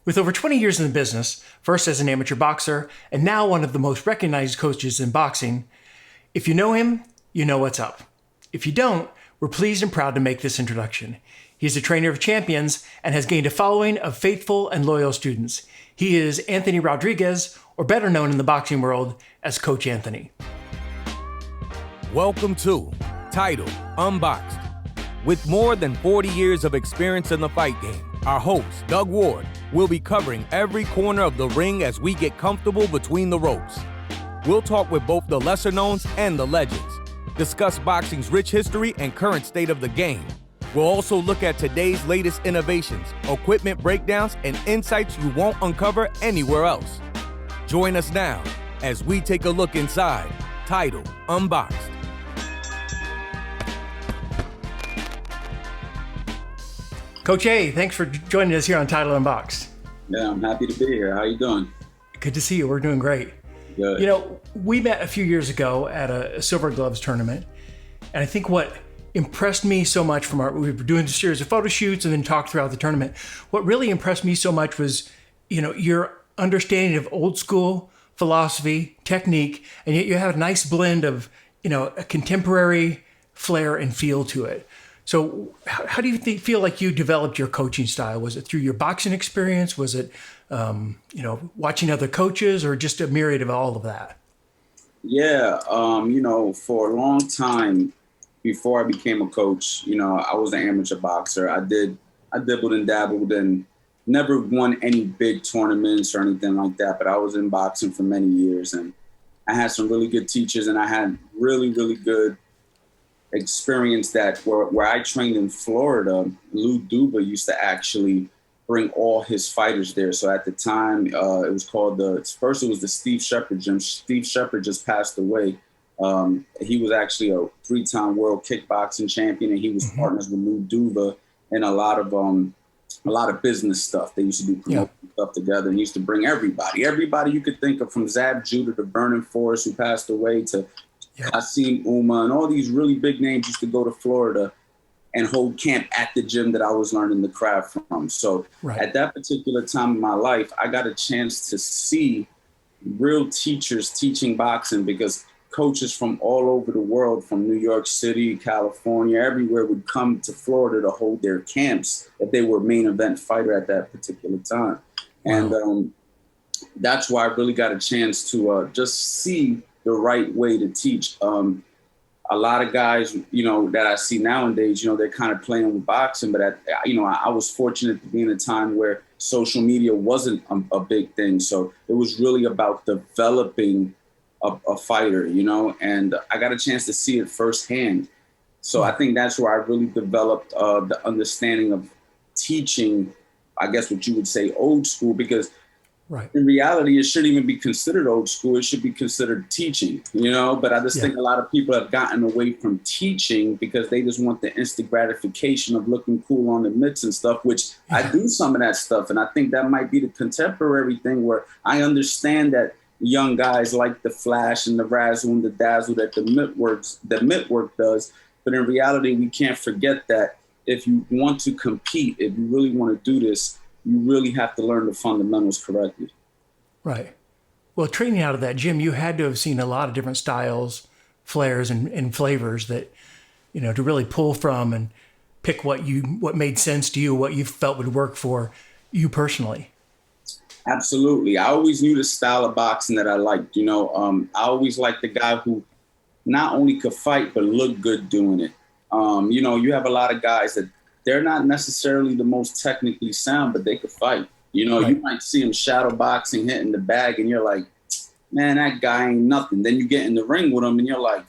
With over 20 years in the business, first as an amateur boxer, and now one of the most recognized coaches in boxing, if you know him, you know what's up. If you don't, we're pleased and proud to make this introduction. He's a trainer of champions and has gained a following of faithful and loyal students. He is Anthony Rodriquez, or better known in the boxing world as Coach Anthony. Welcome to Title Unboxed. With more than 40 years of experience in the fight game, our host, Doug Ward, will be covering every corner of the ring as we get comfortable between the ropes. We'll talk with both the lesser knowns and the legends, discuss boxing's rich history and current state of the game. We'll also look at today's latest innovations, equipment breakdowns, and insights you won't uncover anywhere else. Join us now as we take a look inside Title Unboxed. Coach A, thanks for joining us here on Title Unboxed. Yeah, I'm happy to be here. How you doing? Good to see you. We're doing great. Good. You know, we met a few years ago at a Silver Gloves tournament, and I think what impressed me so much we were doing a series of photo shoots and then talked throughout the tournament. What really impressed me so much was, your understanding of old school philosophy, technique, and yet you have a nice blend of, a contemporary flair and feel to it. So how do you feel like you developed your coaching style? Was it through your boxing experience? Was it, watching other coaches, or just a myriad of all of that? Yeah, for a long time before I became a coach, I was an amateur boxer. I dabbled and dabbled and never won any big tournaments or anything like that, but I was in boxing for many years, and I had some really good teachers, and I had really, really good experience that where I trained in Florida. Lou Duva used to actually bring all his fighters there. So at the time, it was called first it was the Steve Shepard gym. Steve Shepard just passed away. He was actually a 3-time world kickboxing champion, and he was partners with Lou Duva and a lot of business stuff. They used to do promotion stuff together, and he used to bring everybody you could think of, from Zab Judah to Vernon Forrest, who passed away, to Kasim Uma, and all these really big names used to go to Florida and hold camp at the gym that I was learning the craft from. So At that particular time in my life, I got a chance to see real teachers teaching boxing, because coaches from all over the world, from New York City, California, everywhere, would come to Florida to hold their camps if they were a main event fighter at that particular time. Wow. And that's why I really got a chance to just see the right way to teach. A lot of guys, that I see nowadays, they're kind of playing with boxing, but I was fortunate to be in a time where social media wasn't a big thing. So it was really about developing a fighter, and I got a chance to see it firsthand. So I think that's where I really developed the understanding of teaching, I guess what you would say, old school, because in reality, it shouldn't even be considered old school. It should be considered teaching, but I just think a lot of people have gotten away from teaching because they just want the instant gratification of looking cool on the mitts and stuff, which I do some of that stuff. And I think that might be the contemporary thing, where I understand that young guys like the flash and the razzle and the dazzle that the mitt work does. But in reality, we can't forget that if you want to compete, if you really want to do this, you really have to learn the fundamentals correctly. Right. Well, training out of that gym, you had to have seen a lot of different styles, flares, and flavors that, to really pull from and pick what made sense to you, what you felt would work for you personally. Absolutely. I always knew the style of boxing that I liked. I always liked the guy who not only could fight, but look good doing it. You have a lot of guys that they're not necessarily the most technically sound, but they could fight. You might see them shadow boxing, hitting the bag, and you're like, man, that guy ain't nothing. Then you get in the ring with him, and you're like,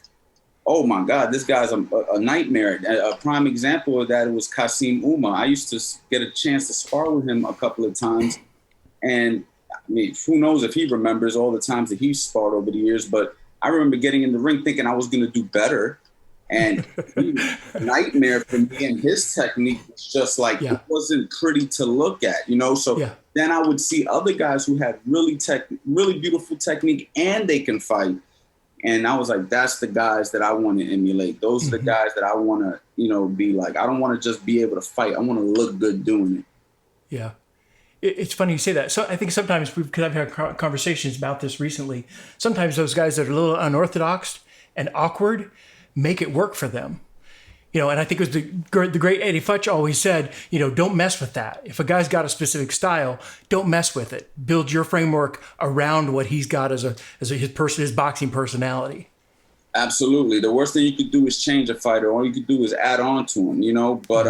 oh my God, this guy's a nightmare. A prime example of that was Kasim Uma. I used to get a chance to spar with him a couple of times. And I mean, who knows if he remembers all the times that he sparred over the years, but I remember getting in the ring thinking I was going to do better. And he was a nightmare for me, and his technique was just like, it wasn't pretty to look at, So then I would see other guys who had really beautiful technique, and they can fight. And I was like, that's the guys that I want to emulate. Those are the guys that I want to, be like. I don't want to just be able to fight. I want to look good doing it. Yeah. It's funny you say that. So I think sometimes, because I've had conversations about this recently, sometimes those guys that are a little unorthodox and awkward make it work for them. And I think it was the great Eddie Futch always said, don't mess with that. If a guy's got a specific style, don't mess with it. Build your framework around what he's got as his boxing personality. Absolutely. The worst thing you could do is change a fighter. All you could do is add on to him, But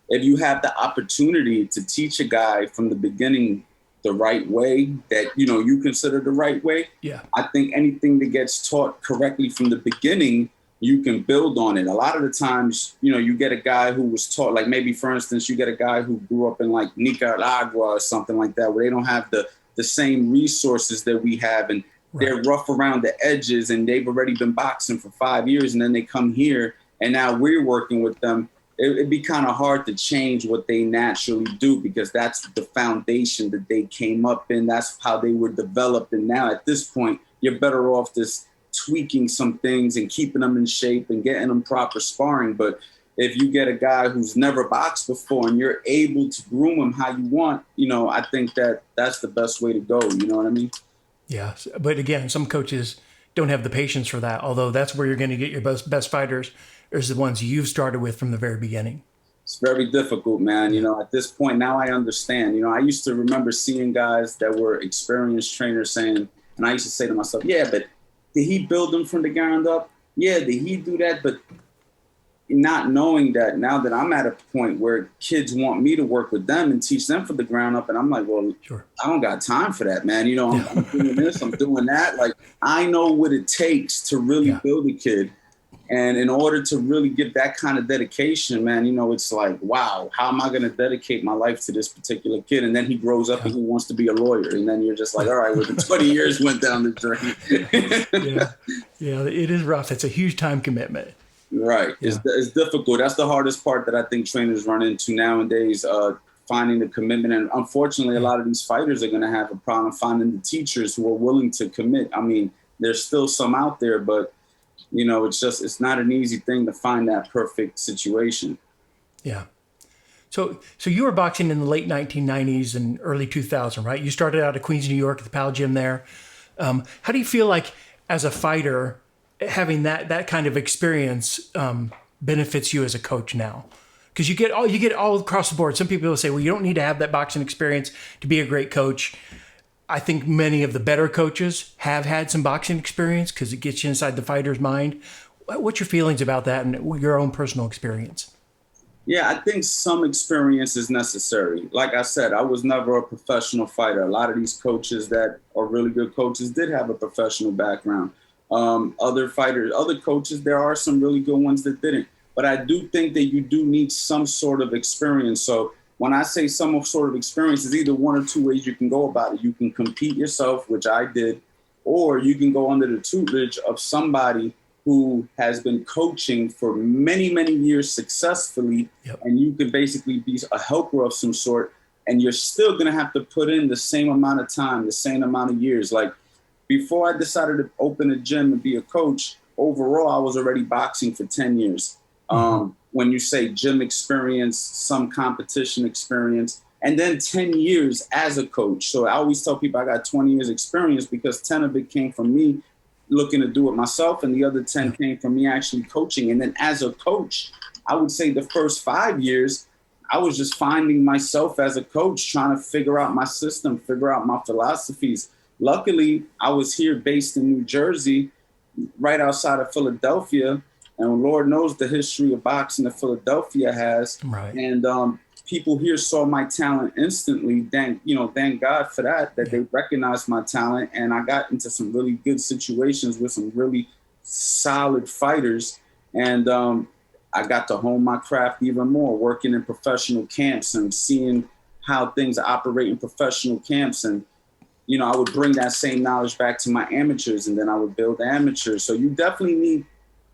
if you have the opportunity to teach a guy from the beginning the right way that, you consider the right way, I think anything that gets taught correctly from the beginning, you can build on it. A lot of the times, you get a guy who was taught, like maybe, for instance, you get a guy who grew up in like Nicaragua or something like that, where they don't have the same resources that we have. And they're rough around the edges and they've already been boxing for 5 years. And then they come here and now we're working with them. It'd be kind of hard to change what they naturally do because that's the foundation that they came up in. That's how they were developed. And now at this point, you're better off just tweaking some things and keeping them in shape and getting them proper sparring. But if you get a guy who's never boxed before and you're able to groom him how you want, I think that's the best way to go. You know what I mean? Yeah. But again, some coaches don't have the patience for that. Although that's where you're going to get your best fighters is the ones you've started with from the very beginning. It's very difficult, man. At this point, now I understand. I used to remember seeing guys that were experienced trainers saying, and I used to say to myself, yeah, but did he build them from the ground up? Yeah, did he do that? But not knowing that now that I'm at a point where kids want me to work with them and teach them from the ground up. And I'm like, well, I don't got time for that, man. I'm doing this, I'm doing that. Like, I know what it takes to really build a kid. And in order to really give that kind of dedication, man, it's like, wow, how am I going to dedicate my life to this particular kid? And then he grows up and he wants to be a lawyer. And then you're just like, all right, well, the 20 years went down the drain. Yeah, it is rough. It's a huge time commitment. Right. Yeah. It's difficult. That's the hardest part that I think trainers run into nowadays, finding the commitment. And unfortunately, a lot of these fighters are going to have a problem finding the teachers who are willing to commit. I mean, there's still some out there, but it's not an easy thing to find that perfect situation. Yeah. So you were boxing in the late 1990s and early 2000, right? You started out at Queens, New York at the Pal Gym there. How do you feel like as a fighter, having that kind of experience benefits you as a coach now? Because you get all across the board. Some people will say, well, you don't need to have that boxing experience to be a great coach. I think many of the better coaches have had some boxing experience because it gets you inside the fighter's mind. What's your feelings about that and your own personal experience? Yeah, I think some experience is necessary. Like I said, I was never a professional fighter. A lot of these coaches that are really good coaches did have a professional background. Other fighters, other coaches, there are some really good ones that didn't. But I do think that you do need some sort of experience. So when I say some sort of experience, there's either one or two ways you can go about it. You can compete yourself, which I did, or you can go under the tutelage of somebody who has been coaching for many, many years successfully. Yep. And you can basically be a helper of some sort. And you're still going to have to put in the same amount of time, the same amount of years. Like before I decided to open a gym and be a coach, overall, I was already boxing for 10 years. When you say gym experience, some competition experience, and then 10 years as a coach. So I always tell people I got 20 years experience because 10 of it came from me looking to do it myself. And the other 10 came from me actually coaching. And then as a coach, I would say the first 5 years, I was just finding myself as a coach, trying to figure out my system, figure out my philosophies. Luckily, I was here based in New Jersey, right outside of Philadelphia. And Lord knows the history of boxing that Philadelphia has. Right. And people here saw my talent instantly. Thank God for that they recognized my talent. And I got into some really good situations with some really solid fighters. And I got to hone my craft even more, working in professional camps and seeing how things operate in professional camps. And, I would bring that same knowledge back to my amateurs, and then I would build amateurs. So you definitely need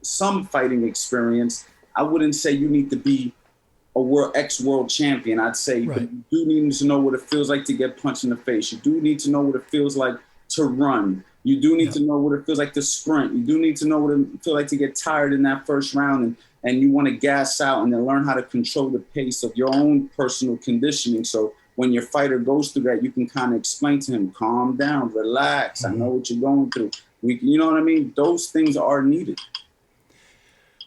some fighting experience. I wouldn't say you need to be a ex-world champion. I'd say you do need to know what it feels like to get punched in the face. You do need to know what it feels like to run. You do need to know what it feels like to sprint. You do need to know what it feels like to get tired in that first round and you want to gas out and then learn how to control the pace of your own personal conditioning. So when your fighter goes through that, you can kind of explain to him, calm down, relax. I know what you're going through. You know what I mean? Those things are needed.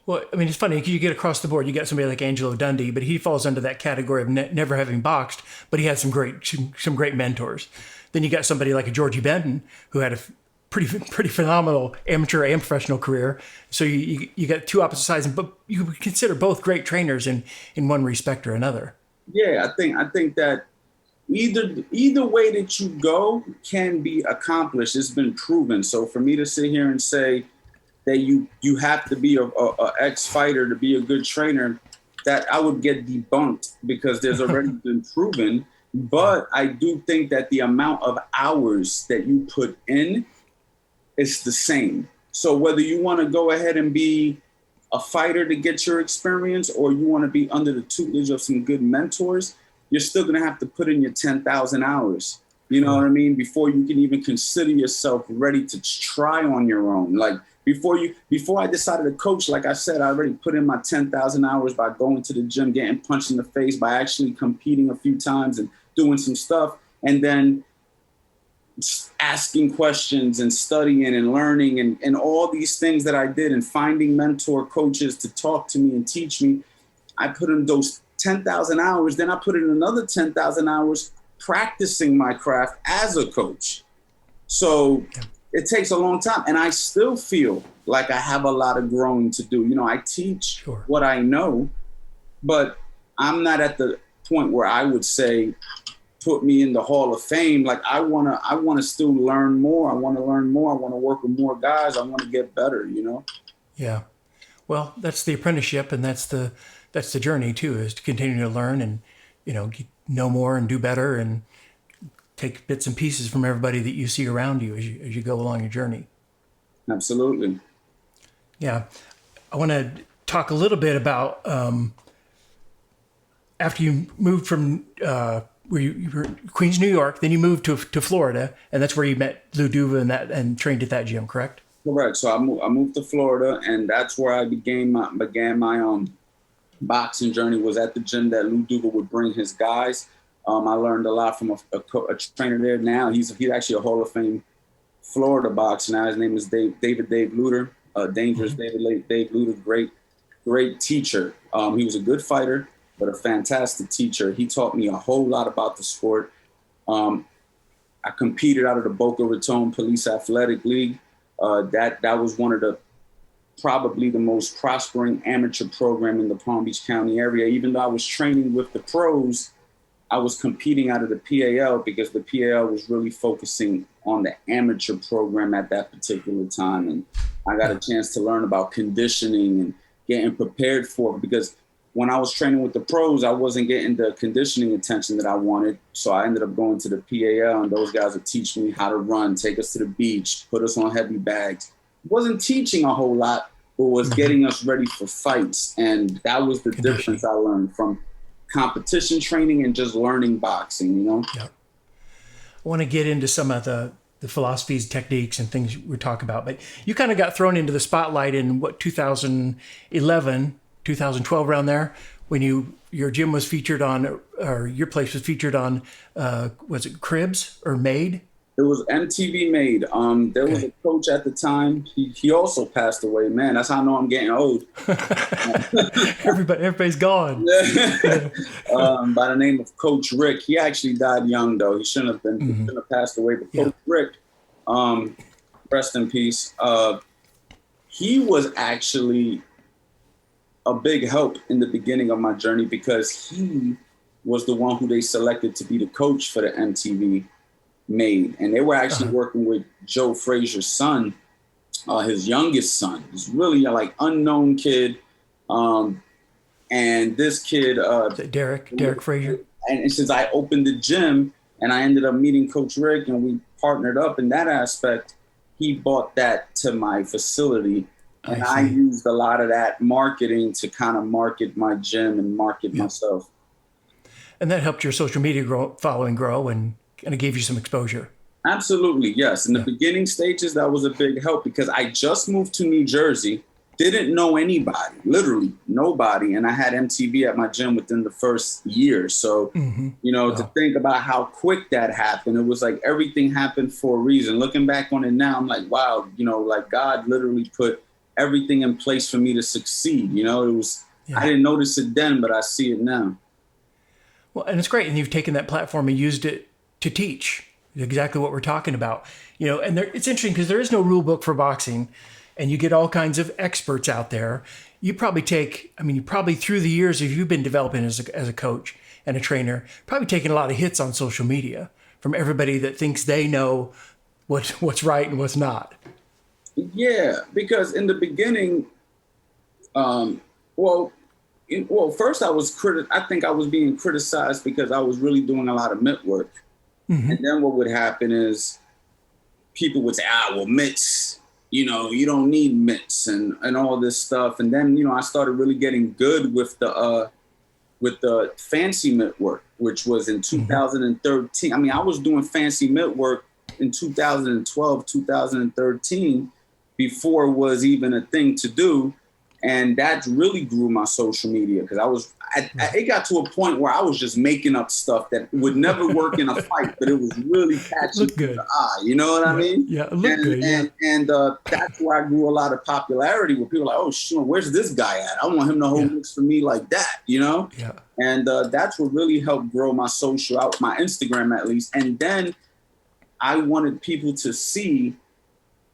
Well, I mean, it's funny. You get across the board. You got somebody like Angelo Dundee, but he falls under that category of never having boxed, but he had some great mentors. Then you got somebody like a Georgie Benton, who had a pretty phenomenal amateur and professional career. So you got two opposite sides, but you would consider both great trainers in one respect or another. Yeah, I think that either way that you go can be accomplished. It's been proven. So for me to sit here and say that you have to be a ex-fighter to be a good trainer, that I would get debunked because there's already been proven. But I do think that the amount of hours that you put in is the same. So whether you want to go ahead and be a fighter to get your experience, or you want to be under the tutelage of some good mentors, you're still going to have to put in your 10,000 hours. You know what I mean? Before you can even consider yourself ready to try on your own. Like before I decided to coach, like I said, I already put in my 10,000 hours by going to the gym, getting punched in the face, by actually competing a few times and doing some stuff. And then asking questions and studying and learning and all these things that I did, and finding mentor coaches to talk to me and teach me. I put in those 10,000 hours. Then I put in another 10,000 hours practicing my craft as a coach. So it takes a long time. And I still feel like I have a lot of growing to do. You know, I teach what I know, but I'm not at the point where I would say, put me in the Hall of Fame. Like I wanna still learn more. I want to learn more. I want to work with more guys. I want to get better, you know? Yeah. Well, that's the apprenticeship, and that's the journey too, is to continue to learn and, know more and do better and take bits and pieces from everybody that you see around you as you go along your journey. Absolutely. Yeah. I want to talk a little bit about after you moved from where you were Queens, New York, then you moved to Florida, and that's where you met Lou Duva and trained at that gym, correct? Correct. So I moved to Florida, and that's where I began my boxing journey. Was at the gym that Lou Duva would bring his guys. I learned a lot from a trainer there. Now he's actually a Hall of Fame Florida boxer. Now his name is Dave Luter, dangerous Dave Luter, great teacher. He was a good fighter, but a fantastic teacher. He taught me a whole lot about the sport. I competed out of the Boca Raton Police Athletic League. That was one of probably the most prospering amateur program in the Palm Beach County area. Even though I was training with the pros, I was competing out of the PAL because the PAL was really focusing on the amateur program at that particular time. And I got a chance to learn about conditioning and getting prepared for it, because when I was training with the pros, I wasn't getting the conditioning attention that I wanted. So I ended up going to the PAL, and those guys would teach me how to run, take us to the beach, put us on heavy bags. Wasn't teaching a whole lot, but was getting us ready for fights. And that was the difference I learned from competition training and just learning boxing, you know? Yeah. I want to get into some of the philosophies, techniques, and things we talk about, but you kind of got thrown into the spotlight in 2011, 2012, around there, when your gym was featured on, or your place was featured on, was it Cribs or Made? It was MTV Made. There was a coach at the time. He also passed away. Man, that's how I know I'm getting old. Everybody's gone. By the name of Coach Rick. He actually died young, though. He shouldn't have been. He shouldn't have passed away. But Coach Rick, rest in peace. He was actually a big help in the beginning of my journey, because he was the one who they selected to be the coach for the MTV Made. And they were actually working with Joe Frazier's son, his youngest son. He's really like unknown kid. And this kid, Derek Frazier. And since I opened the gym and I ended up meeting Coach Rick and we partnered up in that aspect, he brought that to my facility. And I used a lot of that marketing to kind of market my gym and market myself. And that helped your social media following grow and kind of gave you some exposure. Absolutely, yes. In the beginning stages, that was a big help, because I just moved to New Jersey didn't know anybody, literally nobody. And I had MTV at my gym within the first year. So, to think about how quick that happened, it was like everything happened for a reason. Looking back on it now, I'm like, wow, like God literally put everything in place for me to succeed. It was, I didn't notice it then, but I see it now. Well, and it's great. And you've taken that platform and used it to teach exactly what we're talking about. And it's interesting because there is no rule book for boxing. And you get all kinds of experts out there. You probably through the years, if you've been developing as a coach and a trainer, probably taking a lot of hits on social media from everybody that thinks they know what's right and what's not. Yeah, because in the beginning, first I think I was being criticized because I was really doing a lot of mitt work. Mm-hmm. And then what would happen is people would say, mitts, you don't need mitts and all this stuff. And then, I started really getting good with the fancy mitt work, which was in 2013. I mean, I was doing fancy mitt work in 2012, 2013, before it was even a thing to do. And that really grew my social media because it got to a point where I was just making up stuff that would never work in a fight, but it was really catchy to the eye. You know what I mean? Yeah, it looked good. And that's where I grew a lot of popularity, where people are like, oh, sure, where's this guy at? I want him to hold mix for me like that, Yeah. And that's what really helped grow my social out, my Instagram at least. And then I wanted people to see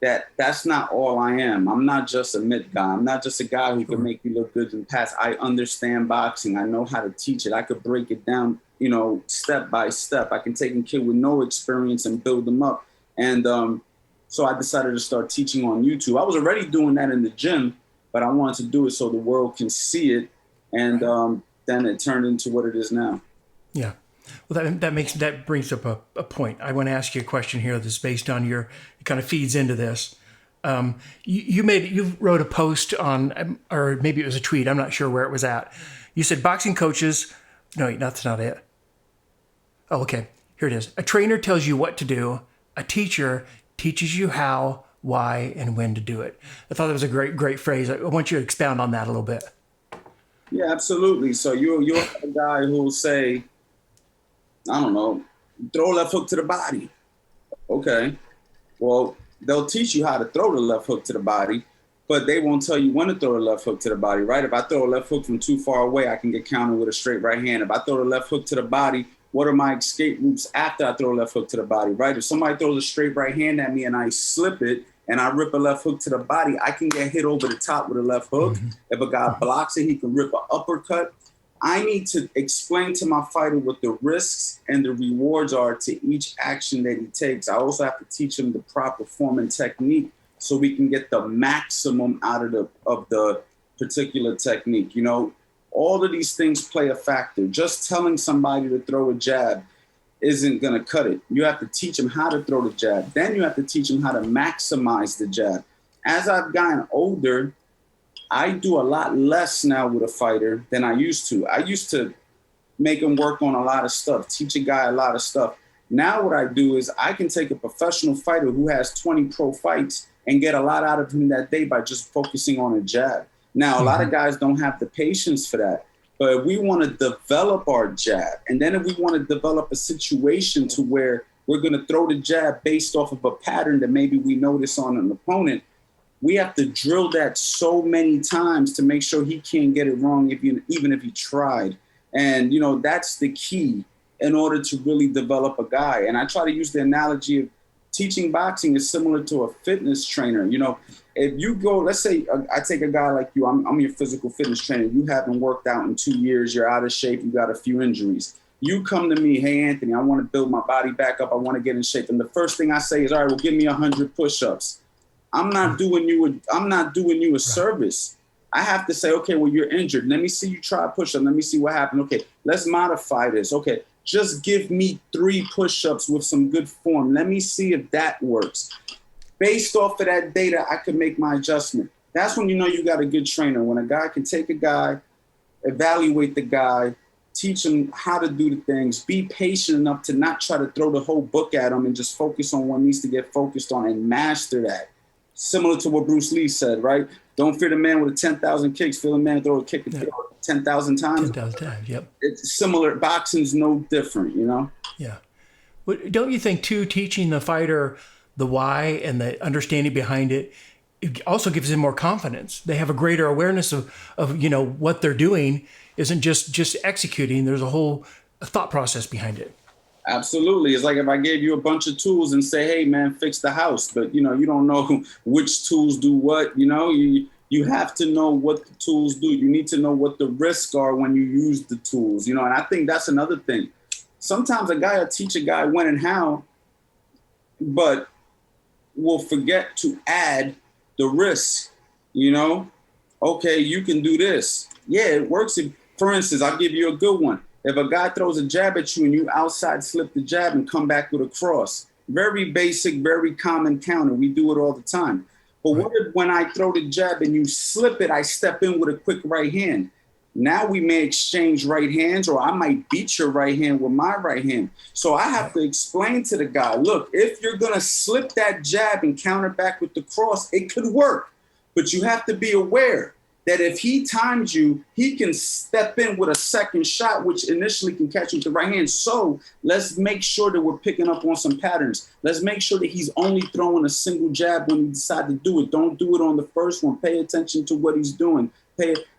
that that's not all I am. I'm not just a mitt guy. I'm not just a guy who can make you look good in pass. I understand boxing. I know how to teach it. I could break it down, step by step. I can take a kid with no experience and build them up. And so I decided to start teaching on YouTube. I was already doing that in the gym, but I wanted to do it so the world can see it. And then it turned into what it is now. Yeah. Well, that brings up a point. I want to ask you a question here that's based on it kind of feeds into this. You wrote a post on, or maybe it was a tweet, I'm not sure where it was at. You said boxing coaches, no, that's not it. Oh, okay, here it is. A trainer tells you what to do. A teacher teaches you how, why, and when to do it. I thought that was a great phrase. I want you to expound on that a little bit. Yeah, absolutely. So you're a guy who will say, I don't know, throw a left hook to the body. Okay. Well, they'll teach you how to throw the left hook to the body, but they won't tell you when to throw the left hook to the body, right? If I throw a left hook from too far away, I can get countered with a straight right hand. If I throw the left hook to the body, what are my escape routes after I throw a left hook to the body, right? If somebody throws a straight right hand at me and I slip it and I rip a left hook to the body, I can get hit over the top with a left hook. Mm-hmm. If a guy blocks it, he can rip an uppercut. I need to explain to my fighter what the risks and the rewards are to each action that he takes. I also have to teach him the proper form and technique so we can get the maximum out of the particular technique. All of these things play a factor. Just telling somebody to throw a jab isn't going to cut it. You have to teach them how to throw the jab. Then you have to teach them how to maximize the jab. As I've gotten older, I do a lot less now with a fighter than I used to. I used to make him work on a lot of stuff, teach a guy a lot of stuff. Now what I do is I can take a professional fighter who has 20 pro fights and get a lot out of him that day by just focusing on a jab. Now, a lot of guys don't have the patience for that. But if we want to develop our jab, and then if we want to develop a situation to where we're going to throw the jab based off of a pattern that maybe we notice on an opponent, we have to drill that so many times to make sure he can't get it wrong, even if he tried. And, that's the key in order to really develop a guy. And I try to use the analogy of teaching boxing is similar to a fitness trainer. If you go, let's say I take a guy like you, I'm your physical fitness trainer. You haven't worked out in 2 years. You're out of shape. You got a few injuries. You come to me, hey, Anthony, I want to build my body back up. I want to get in shape. And the first thing I say is, all right, well, give me 100 push-ups. I'm not doing you a service. I have to say, okay, well, you're injured. Let me see you try a push-up. Let me see what happened. Okay, let's modify this. Okay, just give me 3 push-ups with some good form. Let me see if that works. Based off of that data, I can make my adjustment. That's when you know you got a good trainer. When a guy can take a guy, evaluate the guy, teach him how to do the things, be patient enough to not try to throw the whole book at him and just focus on what needs to get focused on and master that. Similar to what Bruce Lee said, right? Don't fear the man with 10,000 kicks. Fear the man throw a kick 10,000 times. 10,000 times, yep. It's similar. Boxing's no different, you know? Yeah. Don't you think, too, teaching the fighter the why and the understanding behind it, it also gives them more confidence. They have a greater awareness of what they're doing isn't just executing. There's a whole thought process behind it. Absolutely. It's like if I gave you a bunch of tools and say, hey, man, fix the house. But, you don't know which tools do what, You have to know what the tools do. You need to know what the risks are when you use the tools, and I think that's another thing. Sometimes a guy will teach a guy when and how, but will forget to add the risk, Okay, you can do this. Yeah, it works. For instance, I'll give you a good one. If a guy throws a jab at you and you outside slip the jab and come back with a cross, very basic, very common counter. We do it all the time. But what if when I throw the jab and you slip it, I step in with a quick right hand? Now we may exchange right hands, or I might beat your right hand with my right hand. So I have to explain to the guy, look, if you're going to slip that jab and counter back with the cross, it could work. But you have to be aware that if he times you, he can step in with a second shot, which initially can catch you with the right hand. So let's make sure that we're picking up on some patterns. Let's make sure that he's only throwing a single jab when he decides to do it. Don't do it on the first one. Pay attention to what he's doing.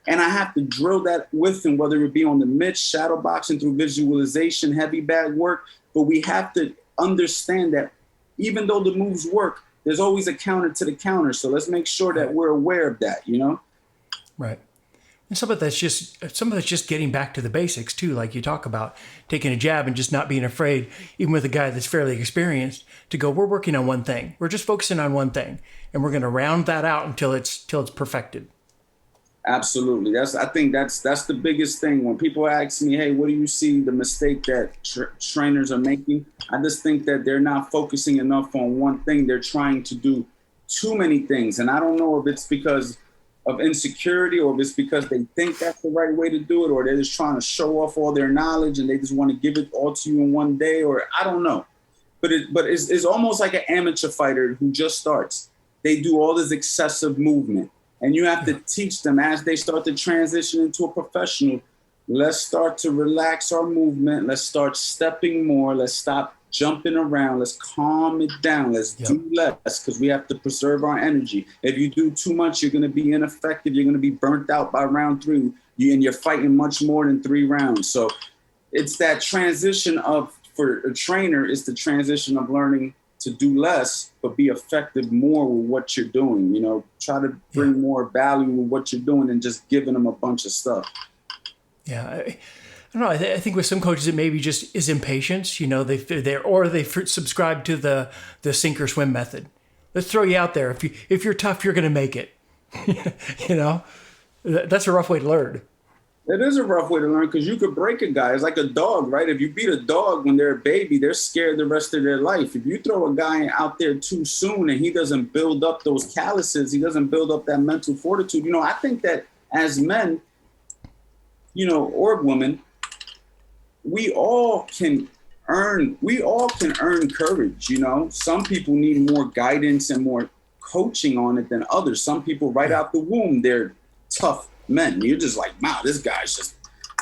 And I have to drill that with him, whether it be on the mitts, shadow boxing, through visualization, heavy bag work. But we have to understand that even though the moves work, there's always a counter to the counter. So let's make sure that we're aware of that, Right. And some of that's just getting back to the basics too, like you talk about taking a jab and just not being afraid, even with a guy that's fairly experienced, to go, we're working on one thing. We're just focusing on one thing, and we're going to round that out until it's perfected. Absolutely. I think that's the biggest thing. When people ask me, hey, what do you see the mistake that trainers are making? I just think that they're not focusing enough on one thing. They're trying to do too many things. And I don't know if it's because of insecurity, or if it's because they think that's the right way to do it, or they're just trying to show off all their knowledge and they just want to give it all to you in one day, or I don't know. But it's almost like an amateur fighter who just starts. They do all this excessive movement, and you have to teach them as they start to transition into a professional. Let's start to relax our movement. Let's start stepping more. Let's stop jumping around. Let's calm it down. Let's do less, because we have to preserve our energy. If you do too much, you're going to be ineffective. You're going to be burnt out by round 3. And you're fighting much more than 3 rounds. So it's that transition for a trainer, is the transition of learning to do less, but be effective more with what you're doing. Try to bring more value with what you're doing than just giving them a bunch of stuff. Yeah. I don't know. I think with some coaches, it maybe just is impatience. They subscribe to the sink or swim method. Let's throw you out there. If you're tough, you're going to make it. That's a rough way to learn. It is a rough way to learn, because you could break a guy. It's like a dog, right? If you beat a dog when they're a baby, they're scared the rest of their life. If you throw a guy out there too soon and he doesn't build up those calluses, he doesn't build up that mental fortitude. I think that as men, or women, we all can earn courage. Some people need more guidance and more coaching on it than others. Some people right out the womb, they're tough men. You're just like, wow, this guy's just.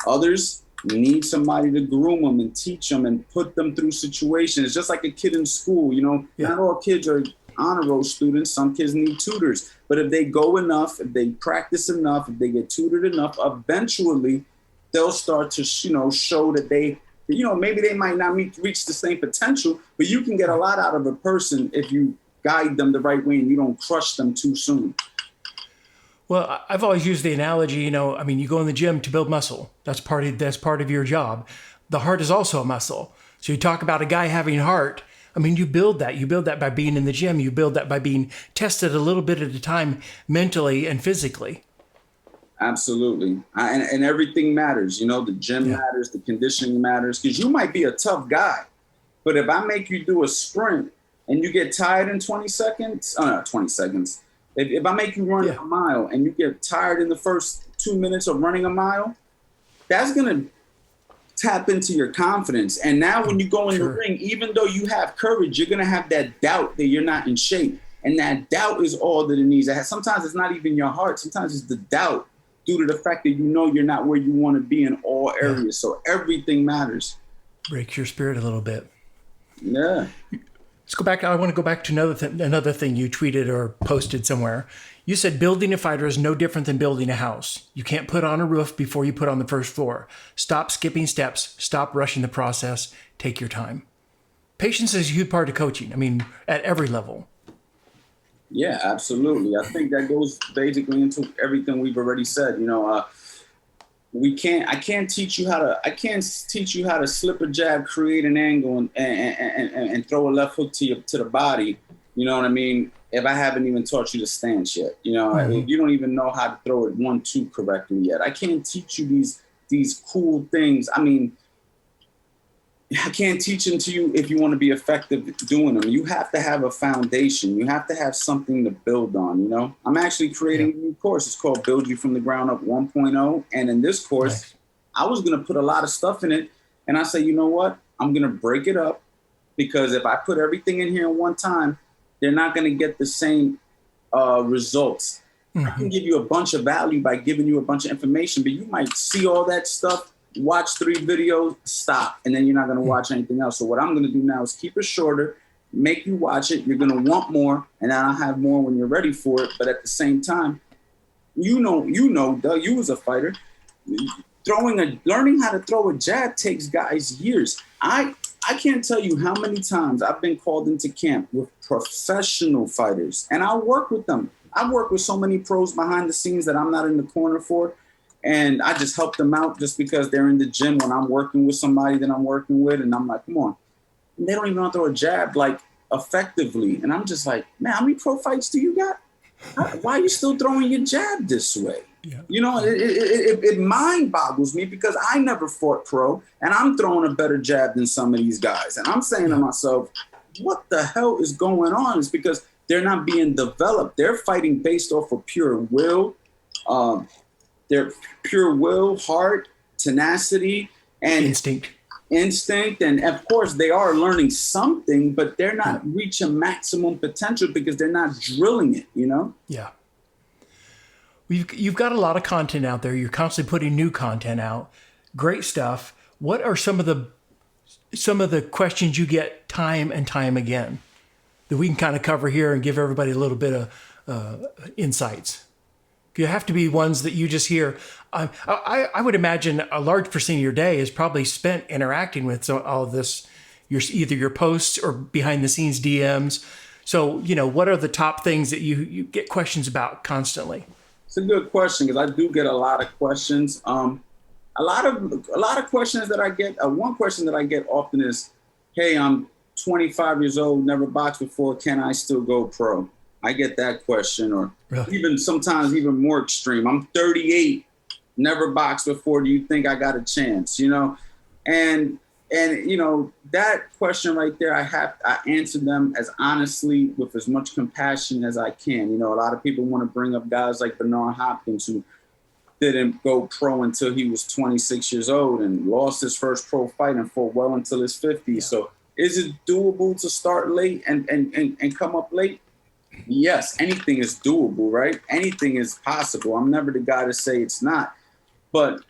Others need somebody to groom them and teach them and put them through situations. It's just like a kid in school. Not all kids are honor roll students. Some kids need tutors. But if they go enough, if they practice enough, if they get tutored enough, eventually they'll start to, show that they, maybe they might not reach the same potential, but you can get a lot out of a person if you guide them the right way and you don't crush them too soon. Well, I've always used the analogy, you go in the gym to build muscle. That's part of your job. The heart is also a muscle. So you talk about a guy having heart. You build that. You build that by being in the gym. You build that by being tested a little bit at a time, mentally and physically. Absolutely. And everything matters. The gym matters, the conditioning matters, because you might be a tough guy, but if I make you do a sprint and you get tired in 20 seconds, if I make you run a mile and you get tired in the first 2 minutes of running a mile, that's going to tap into your confidence. And now when you go in the ring, even though you have courage, you're going to have that doubt that you're not in shape. And that doubt is all that it needs. Sometimes it's not even your heart. Sometimes it's the doubt due to the fact that you know you're not where you want to be in all areas. Yeah. So everything matters. Breaks your spirit a little bit. Yeah. Let's go back. I want to go back to another thing you tweeted or posted somewhere. You said building a fighter is no different than building a house. You can't put on a roof before you put on the first floor. Stop skipping steps. Stop rushing the process. Take your time. Patience is a huge part of coaching. I mean, at every level. Yeah, absolutely. I think that goes basically into everything we've already said. You know, I can't teach you how to slip a jab, create an angle, and throw a left hook to the body. You know what I mean? If I haven't even taught you the stance yet, you know, if you don't even know how to throw it 1-2 correctly yet, I can't teach you these cool things. I mean, I can't teach them to you if you want to be effective doing them. You have to have a foundation. You have to have something to build on, you know? I'm actually creating a new course. It's called Build You From the Ground Up 1.0. And in this course, I was going to put a lot of stuff in it. And I say, you know what? I'm going to break it up, because if I put everything in here at one time, they're not going to get the same results. I can give you a bunch of value by giving you a bunch of information, but you might see all that stuff, watch 3 videos, stop, and then you're not going to watch anything else. So what I'm going to do now is keep it shorter, make you watch it. You're going to want more, and then I'll have more when you're ready for it. But at the same time, you know, Doug, you was a fighter. Learning how to throw a jab takes guys years. I can't tell you how many times I've been called into camp with professional fighters, and I work with them. I work with so many pros behind the scenes that I'm not in the corner for. And I just help them out just because they're in the gym when I'm working with somebody that I'm working with. And I'm like, come on. And they don't even know how to throw a jab like effectively. And I'm just like, man, how many pro fights do you got? Why are you still throwing your jab this way? Yeah. You know, it mind boggles me, because I never fought pro and I'm throwing a better jab than some of these guys. And I'm saying to myself, what the hell is going on? It's because they're not being developed. They're fighting based off of pure will. Their pure will, heart, tenacity, and instinct. And of course, they are learning something, but they're not reaching maximum potential because they're not drilling it, you know? Yeah. You've got a lot of content out there. You're constantly putting new content out. Great stuff. What are some of the questions you get time and time again that we can kind of cover here and give everybody a little bit of insights? You have to be ones that you just hear. I would imagine a large percent of your day is probably spent interacting with all of this, either your posts or behind the scenes DMs. So, you know, what are the top things that you get questions about constantly? It's a good question, because I do get a lot of questions. A lot of questions that I get. One question that I get often is, hey, I'm 25 years old, never boxed before. Can I still go pro? I get that question, or even sometimes even more extreme. I'm 38, never boxed before. Do you think I got a chance? You know, and you know, that question right there, I answer them as honestly with as much compassion as I can. You know, a lot of people want to bring up guys like Bernard Hopkins, who didn't go pro until he was 26 years old and lost his first pro fight and fought well until his 50s. Yeah. So is it doable to start late and come up late? Yes, anything is doable, right? Anything is possible. I'm never the guy to say it's not. But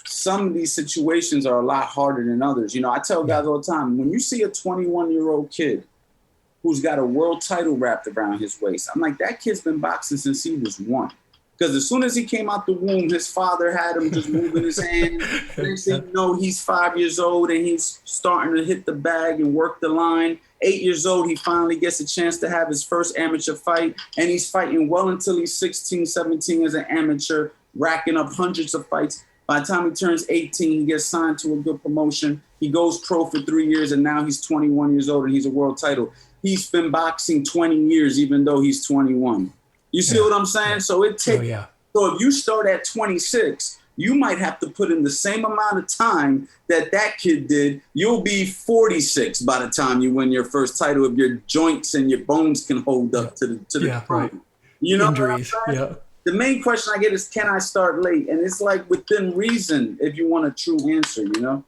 some of these situations are a lot harder than others. You know, I tell guys all the time, when you see a 21-year-old kid who's got a world title wrapped around his waist, I'm like, that kid's been boxing since he was 1. Because as soon as he came out the womb, his father had him just moving his hand. Next thing you know, he's 5 years old and he's starting to hit the bag and work the line. 8 years old, he finally gets a chance to have his first amateur fight. And he's fighting well until he's 16, 17 as an amateur, racking up hundreds of fights. By the time he turns 18, he gets signed to a good promotion. He goes pro for 3 years, and now he's 21 years old and he's a world title. He's been boxing 20 years, even though he's 21. You see what I'm saying? So it takes. So if you start at 26, you might have to put in the same amount of time that kid did. You'll be 46 by the time you win your first title if your joints and your bones can hold up to the front. Right. You know injuries. What I'm saying? The main question I get is, can I start late? And it's like within reason if you want a true answer, you know?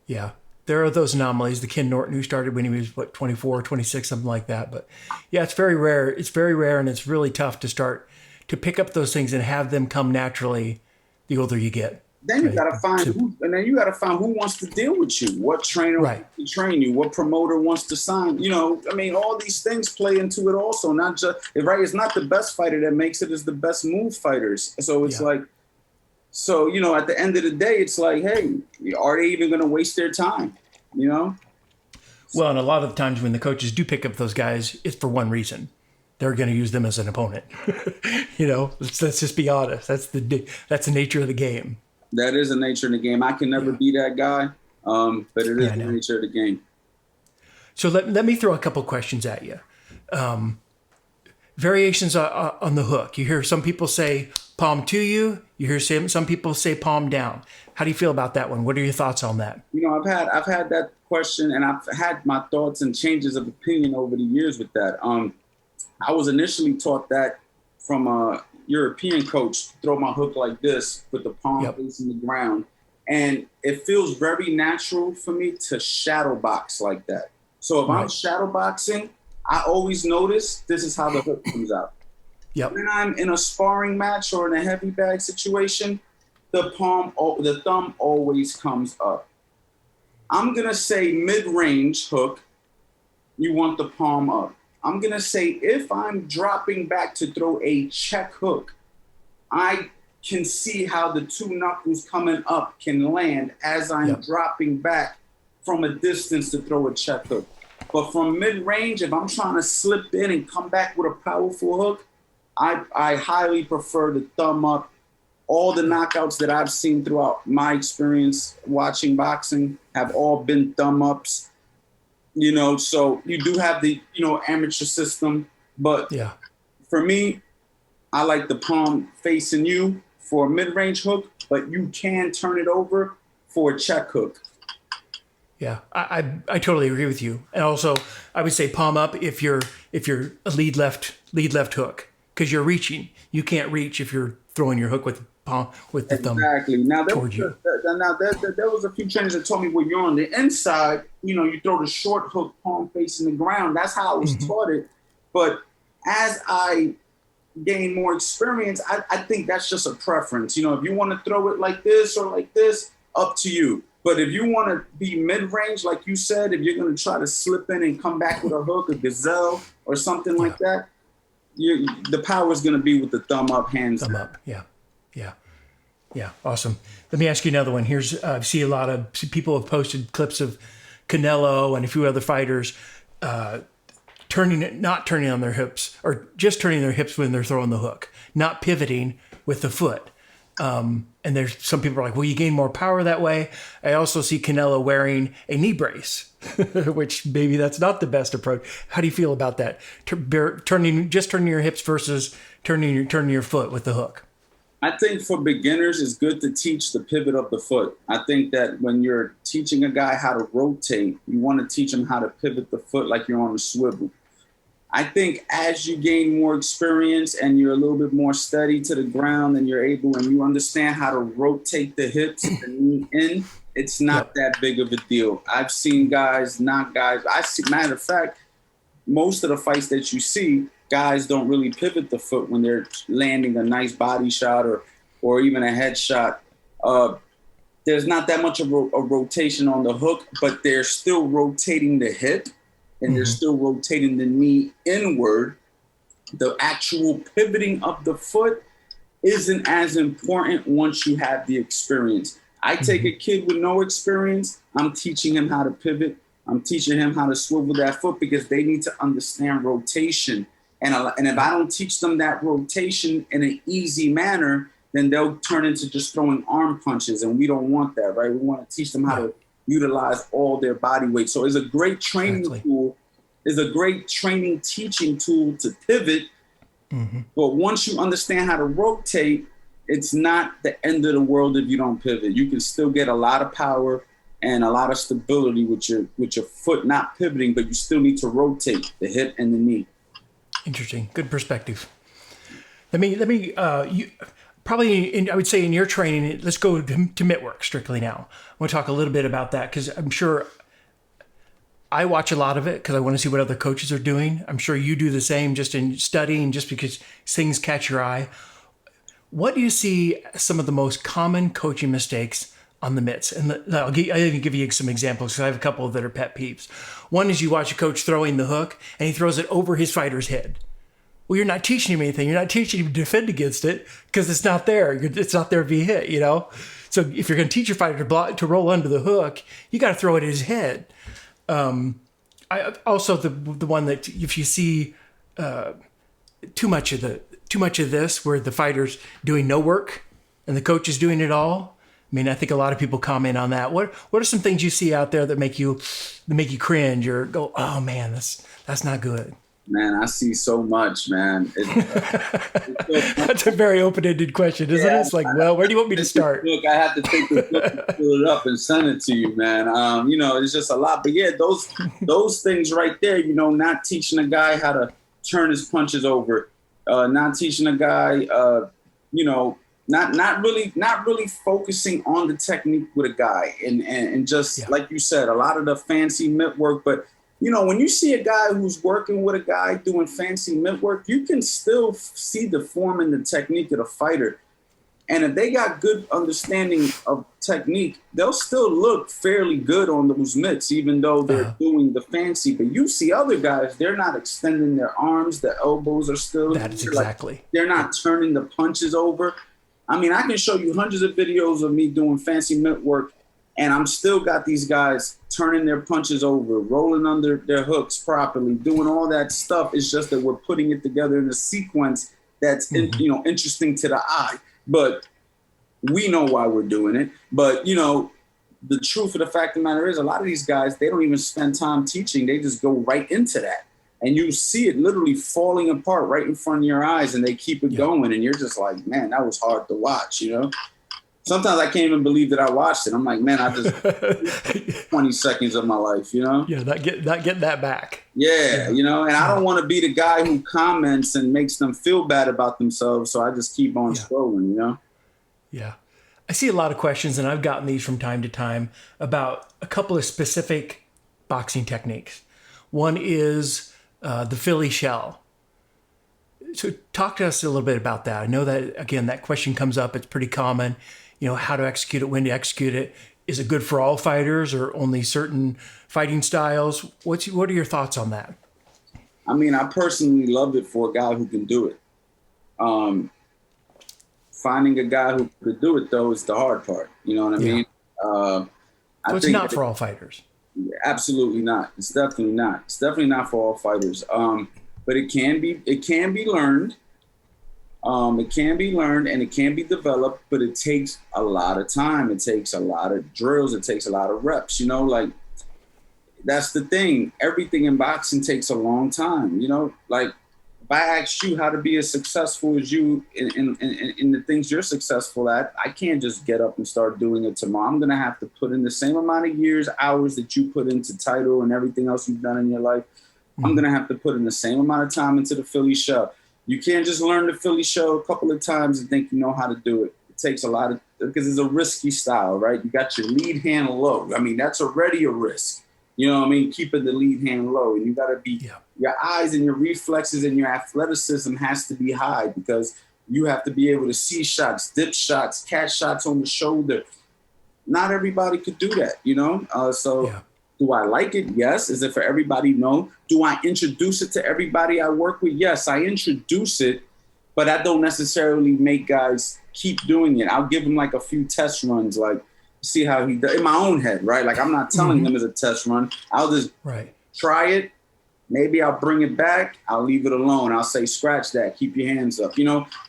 Yeah. there are those anomalies. The Ken Norton who started when he was 24, 26, something like that. But yeah, it's very rare. It's very rare, and it's really tough to start to pick up those things and have them come naturally the older you get. Then you gotta find who wants to deal with you. What trainer wants to train you? What promoter wants to sign? All these things play into it also. Not just right. It's not the best fighter that makes it. It's the best move fighters. So it's at the end of the day, it's like, hey, are they even gonna waste their time? Well, and a lot of the times when the coaches do pick up those guys, it's for one reason. They're going to use them as an opponent. Let's just be honest. That's the nature of the game. That is the nature of the game. I can never be that guy, but it is the nature of the game. So let me throw a couple questions at you. Variations on the hook. You hear some people say palm to you. You hear some people say palm down. How do you feel about that one? What are your thoughts on that? I've had that question, and I've had my thoughts and changes of opinion over the years with that. I was initially taught that from a European coach, throw my hook like this, put the palm facing the ground. And it feels very natural for me to shadow box like that. So if I'm shadow boxing, I always notice this is how the hook comes out. When I'm in a sparring match or in a heavy bag situation, the thumb always comes up. I'm going to say mid-range hook, you want the palm up. I'm going to say if I'm dropping back to throw a check hook, I can see how the two knuckles coming up can land as I'm dropping back from a distance to throw a check hook. But from mid-range, if I'm trying to slip in and come back with a powerful hook, I highly prefer the thumb up. All the knockouts that I've seen throughout my experience watching boxing have all been thumb ups. So you do have the, amateur system, but for me, I like the palm facing you for a mid-range hook, but you can turn it over for a check hook. Yeah, I totally agree with you. And also, I would say palm up if you're a lead left hook, because you're reaching. You can't reach if you're throwing your hook with the thumb. Exactly. Now there Toward was a few trainers that told me when you're on the inside, you throw the short hook, palm facing the ground. That's how I was taught it. But as I gain more experience, I think that's just a preference. If you want to throw it like this or like this, up to you. But if you want to be mid-range, like you said, if you're going to try to slip in and come back with a hook, a gazelle or something like that, the power is going to be with the thumb up, hands down. Thumb up, yeah. Awesome. Let me ask you another one. Here's I see a lot of people have posted clips of Canelo and a few other fighters not turning on their hips, or just turning their hips when they're throwing the hook, not pivoting with the foot. And there's some people are like, well, you gain more power that way. I also see Canelo wearing a knee brace, which maybe that's not the best approach. How do you feel about that? Turning your hips versus turning your foot with the hook. I think for beginners, it's good to teach the pivot of the foot. I think that when you're teaching a guy how to rotate, you want to teach him how to pivot the foot like you're on a swivel. I think as you gain more experience and you're a little bit more steady to the ground and you understand how to rotate the hips and the knee in, it's not that big of a deal. I've seen guys, matter of fact, most of the fights that you see, guys don't really pivot the foot when they're landing a nice body shot or even a head shot. There's not that much of a rotation on the hook, but they're still rotating the hip and they're still rotating the knee inward. The actual pivoting of the foot isn't as important once you have the experience. I take a kid with no experience, I'm teaching him how to pivot. I'm teaching him how to swivel that foot because they need to understand rotation. And if I don't teach them that rotation in an easy manner, then they'll turn into just throwing arm punches. And we don't want that, right? We want to teach them how to utilize all their body weight. So it's a great training tool. It's a great training teaching tool to pivot. But once you understand how to rotate, it's not the end of the world if you don't pivot. You can still get a lot of power and a lot of stability with your foot not pivoting, but you still need to rotate the hip and the knee. Interesting. Good perspective. Let me I would say in your training, let's go to mitt work strictly now. I want to talk a little bit about that because I'm sure I watch a lot of it because I want to see what other coaches are doing. I'm sure you do the same just in studying, just because things catch your eye. What do you see some of the most common coaching mistakes on the mitts? And I'll give you some examples because I have a couple that are pet peeves. One is you watch a coach throwing the hook and he throws it over his fighter's head. Well, you're not teaching him anything. You're not teaching him to defend against it because it's not there. It's not there to be hit, you know? So if you're going to teach your fighter to roll under the hook, you got to throw it at his head. I also the one that if you see too much of this where the fighter's doing no work and the coach is doing it all. I mean, I think a lot of people comment on that. What are some things you see out there that make you cringe or go, oh man, that's not good? Man, I see so much, man. That's a very open-ended question, isn't it? It's like, well, where do you want me to start? Look, I have to take the book and fill it up and send it to you, man. It's just a lot. But yeah, those things right there, not teaching a guy how to turn his punches over, not teaching a guy, not really focusing on the technique with a guy, and just like you said, a lot of the fancy mitt work, but. When you see a guy who's working with a guy doing fancy mitt work, you can still see the form and the technique of the fighter. And if they got good understanding of technique, they'll still look fairly good on those mitts, even though they're doing the fancy. But you see other guys, they're not extending their arms. The elbows are still. That is exactly. They're not turning the punches over. I mean, I can show you hundreds of videos of me doing fancy mitt work, and I'm still got these guys turning their punches over, rolling under their hooks properly, doing all that stuff. It's just that we're putting it together in a sequence that's interesting to the eye. But we know why we're doing it. But, the truth of the fact of the matter is a lot of these guys, they don't even spend time teaching. They just go right into that. And you see it literally falling apart right in front of your eyes, and they keep it going. And you're just like, man, that was hard to watch, Sometimes I can't even believe that I watched it. I'm like, man, I just 20 seconds of my life, Yeah, not getting that back. Yeah, and I don't want to be the guy who comments and makes them feel bad about themselves. So I just keep on scrolling, Yeah. I see a lot of questions, and I've gotten these from time to time about a couple of specific boxing techniques. One is the Philly shell. So talk to us a little bit about that. I know that, again, that question comes up. It's pretty common. How to execute it, when to execute it. Is it good for all fighters or only certain fighting styles? What are your thoughts on that? I mean, I personally love it for a guy who can do it. Finding a guy who could do it, though, is the hard part. You know what I mean? So it's not for all fighters. Absolutely not. It's definitely not. It's definitely not for all fighters. But it can be learned. It can be learned and it can be developed, but it takes a lot of time. It takes a lot of drills. It takes a lot of reps, that's the thing. Everything in boxing takes a long time, like if I asked you how to be as successful as you in the things you're successful at, I can't just get up and start doing it tomorrow. I'm going to have to put in the same amount of years, hours that you put into title and everything else you've done in your life. I'm going to have to put in the same amount of time into the Philly shell. You can't just learn the Philly shell a couple of times and think you know how to do it. It takes a lot because it's a risky style, right? You got your lead hand low. I mean, that's already a risk. You know what I mean? Keeping the lead hand low. And you got to be, your eyes and your reflexes and your athleticism has to be high because you have to be able to see shots, dip shots, catch shots on the shoulder. Not everybody could do that, Do I like it? Yes. Is it for everybody? No. Do I introduce it to everybody I work with? Yes, I introduce it, but I don't necessarily make guys keep doing it. I'll give them like a few test runs, like see how he does in my own head, right? Like I'm not telling them as a test run. I'll just try it. Maybe I'll bring it back. I'll leave it alone. I'll say, scratch that. Keep your hands up,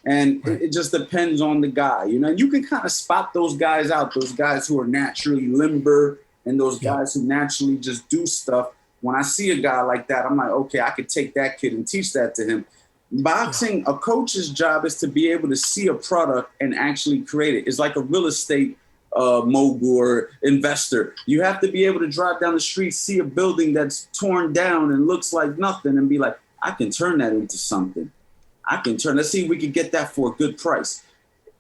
and it just depends on the guy, You can kind of spot those guys out, those guys who are naturally limber, and those guys who naturally just do stuff. When I see a guy like that, I'm like, okay, I could take that kid and teach that to him. Boxing, a coach's job is to be able to see a product and actually create it. It's like a real estate mogul or investor. You have to be able to drive down the street, see a building that's torn down and looks like nothing and be like, I can turn that into something. Let's see if we can get that for a good price.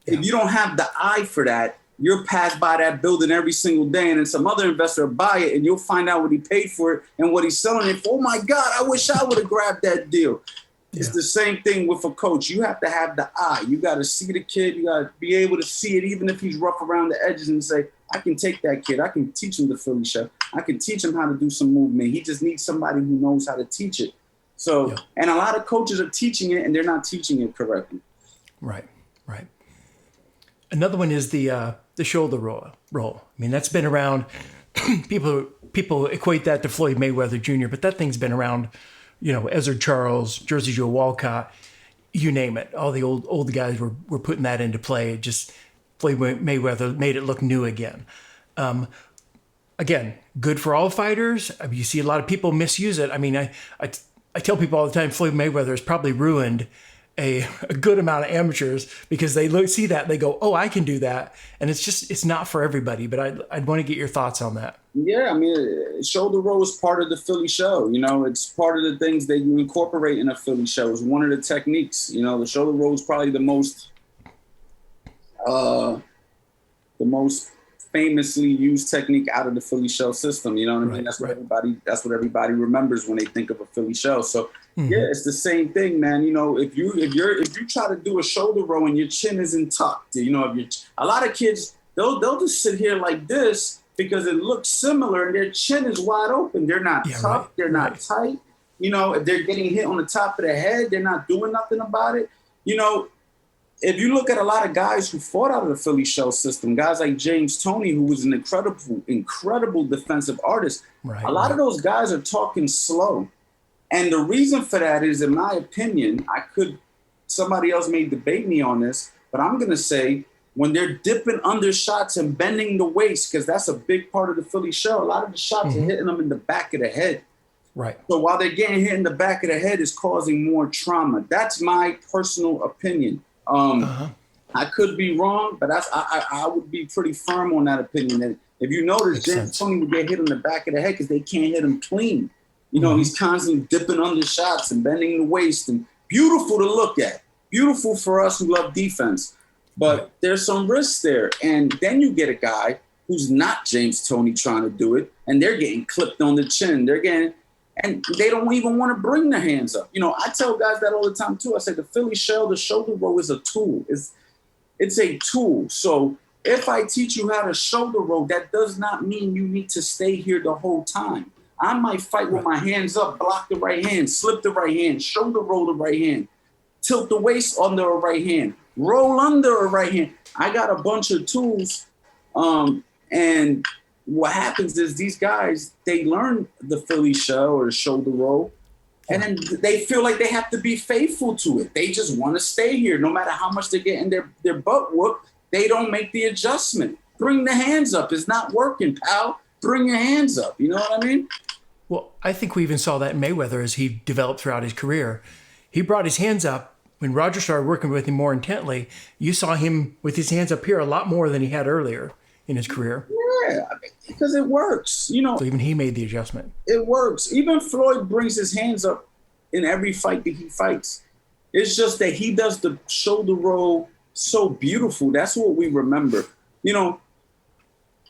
If you don't have the eye for that, you'll pass by that building every single day, and then some other investor will buy it, and you'll find out what he paid for it and what he's selling it for. Oh my God, I wish I would have grabbed that deal. Yeah. It's the same thing with a coach. You have to have the eye. You got to see the kid. You got to be able to see it, even if he's rough around the edges, and say, I can take that kid. I can teach him the Philly shove. I can teach him how to do some movement. He just needs somebody who knows how to teach it. So, and a lot of coaches are teaching it, and they're not teaching it correctly. Right. Another one is the shoulder roll. I mean, that's been around. People equate that to Floyd Mayweather Jr., but that thing's been around. Ezra Charles, Jersey Joe Walcott, you name it. All the old guys were putting that into play. Just Floyd Mayweather made it look new again. Again, good for all fighters. I mean, you see a lot of people misuse it. I mean, I tell people all the time, Floyd Mayweather has probably ruined a good amount of amateurs because they see that and they go, oh, I can do that. And it's not for everybody, but I'd want to get your thoughts on that. Yeah, I mean, shoulder roll is part of the Philly show. It's part of the things that you incorporate in a Philly show. It's one of the techniques. The shoulder roll is probably the most famously used technique out of the Philly show system. You know what I mean? That's what everybody remembers when they think of a Philly show. So yeah, it's the same thing, man. If you try to do a shoulder roll and your chin isn't tucked, a lot of kids they'll just sit here like this because it looks similar and their chin is wide open. They're not tucked. They're not tight. If they're getting hit on the top of the head, they're not doing nothing about it. If you look at a lot of guys who fought out of the Philly show system, guys like James Toney, who was an incredible defensive artist, a lot of those guys are talking slow. And the reason for that is, in my opinion, somebody else may debate me on this, but I'm going to say when they're dipping under shots and bending the waist, because that's a big part of the Philly show, a lot of the shots are hitting them in the back of the head. Right. So while they're getting hit in the back of the head, is causing more trauma. That's my personal opinion. I could be wrong, but I would be pretty firm on that opinion. And if you notice, James Toney would get hit in the back of the head because they can't hit him clean. He's constantly dipping under shots and bending the waist, and beautiful to look at. Beautiful for us who love defense. But there's some risks there. And then you get a guy who's not James Toney trying to do it, and they're getting clipped on the chin. And they don't even want to bring their hands up. I tell guys that all the time too. I say the Philly shell, the shoulder roll is a tool. It's a tool. So if I teach you how to shoulder roll, that does not mean you need to stay here the whole time. I might fight with my hands up, block the right hand, slip the right hand, shoulder roll the right hand, tilt the waist under a right hand, roll under a right hand. I got a bunch of tools. And what happens is these guys, they learn the Philly shell or the shoulder roll, and then they feel like they have to be faithful to it. They just want to stay here. No matter how much they're getting their butt whooped, they don't make the adjustment. Bring the hands up. It's not working, pal. Bring your hands up. You know what I mean? Well, I think we even saw that in Mayweather as he developed throughout his career. He brought his hands up. When Roger started working with him more intently, you saw him with his hands up here a lot more than he had earlier in his career. Yeah, because it works. So even he made the adjustment. It works. Even Floyd brings his hands up in every fight that he fights. It's just that he does the shoulder roll so beautiful. That's what we remember.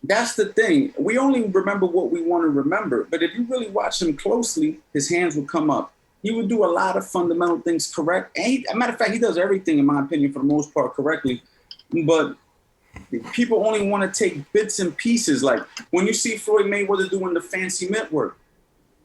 That's the thing. We only remember what we want to remember. But if you really watch him closely, his hands will come up. He would do a lot of fundamental things correct. And as a matter of fact, he does everything, in my opinion, for the most part, correctly. But people only want to take bits and pieces. Like when you see Floyd Mayweather doing the fancy mitt work,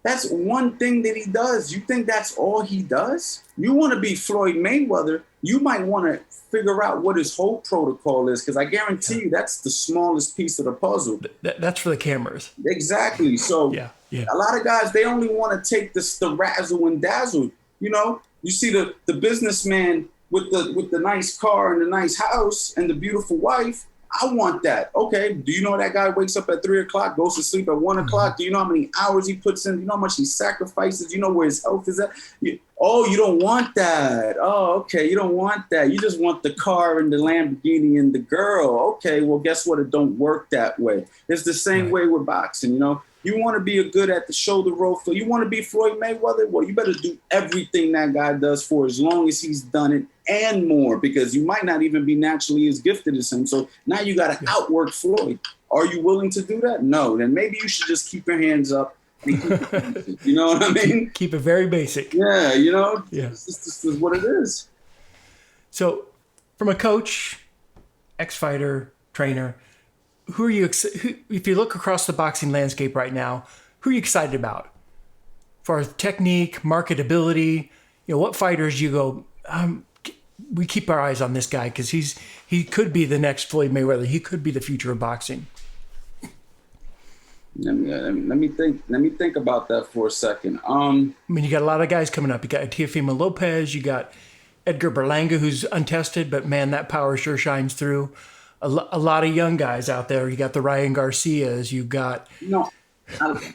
that's one thing that he does. You think that's all he does? You want to be Floyd Mayweather, you might want to figure out what his whole protocol is, because I guarantee you that's the smallest piece of the puzzle. That's for the cameras. Exactly. So a lot of guys, they only want to take the razzle and dazzle. You see the businessman with the nice car and the nice house and the beautiful wife. I want that. Okay. Do you know that guy wakes up at 3 o'clock, goes to sleep at 1 o'clock? Do you know how many hours he puts in? Do you know how much he sacrifices? Do you know where his health is at? You don't want that. Oh, okay. You don't want that. You just want the car and the Lamborghini and the girl. Okay. Well, guess what? It don't work that way. It's the same way with boxing. You want to be a good at the shoulder roll. You want to be Floyd Mayweather? Well, you better do everything that guy does for as long as he's done it and more, because you might not even be naturally as gifted as him. So now you got to outwork Floyd. Are you willing to do that? No. Then maybe you should just keep your hands up and keep it basic. You know what I mean? Keep it very basic. Yeah, you know, Yeah. This is what it is. So from a coach, ex-fighter, trainer, who are you, if you look across the boxing landscape right now, who are you excited about? For technique, marketability, what fighters you go, we keep our eyes on this guy because he could be the next Floyd Mayweather. He could be the future of boxing. Let me think about that for a second. I mean, you got a lot of guys coming up. You got Teofimo Lopez. You got Edgar Berlanga, who's untested, but man, that power sure shines through. A lot of young guys out there. You got the Ryan Garcias. You got for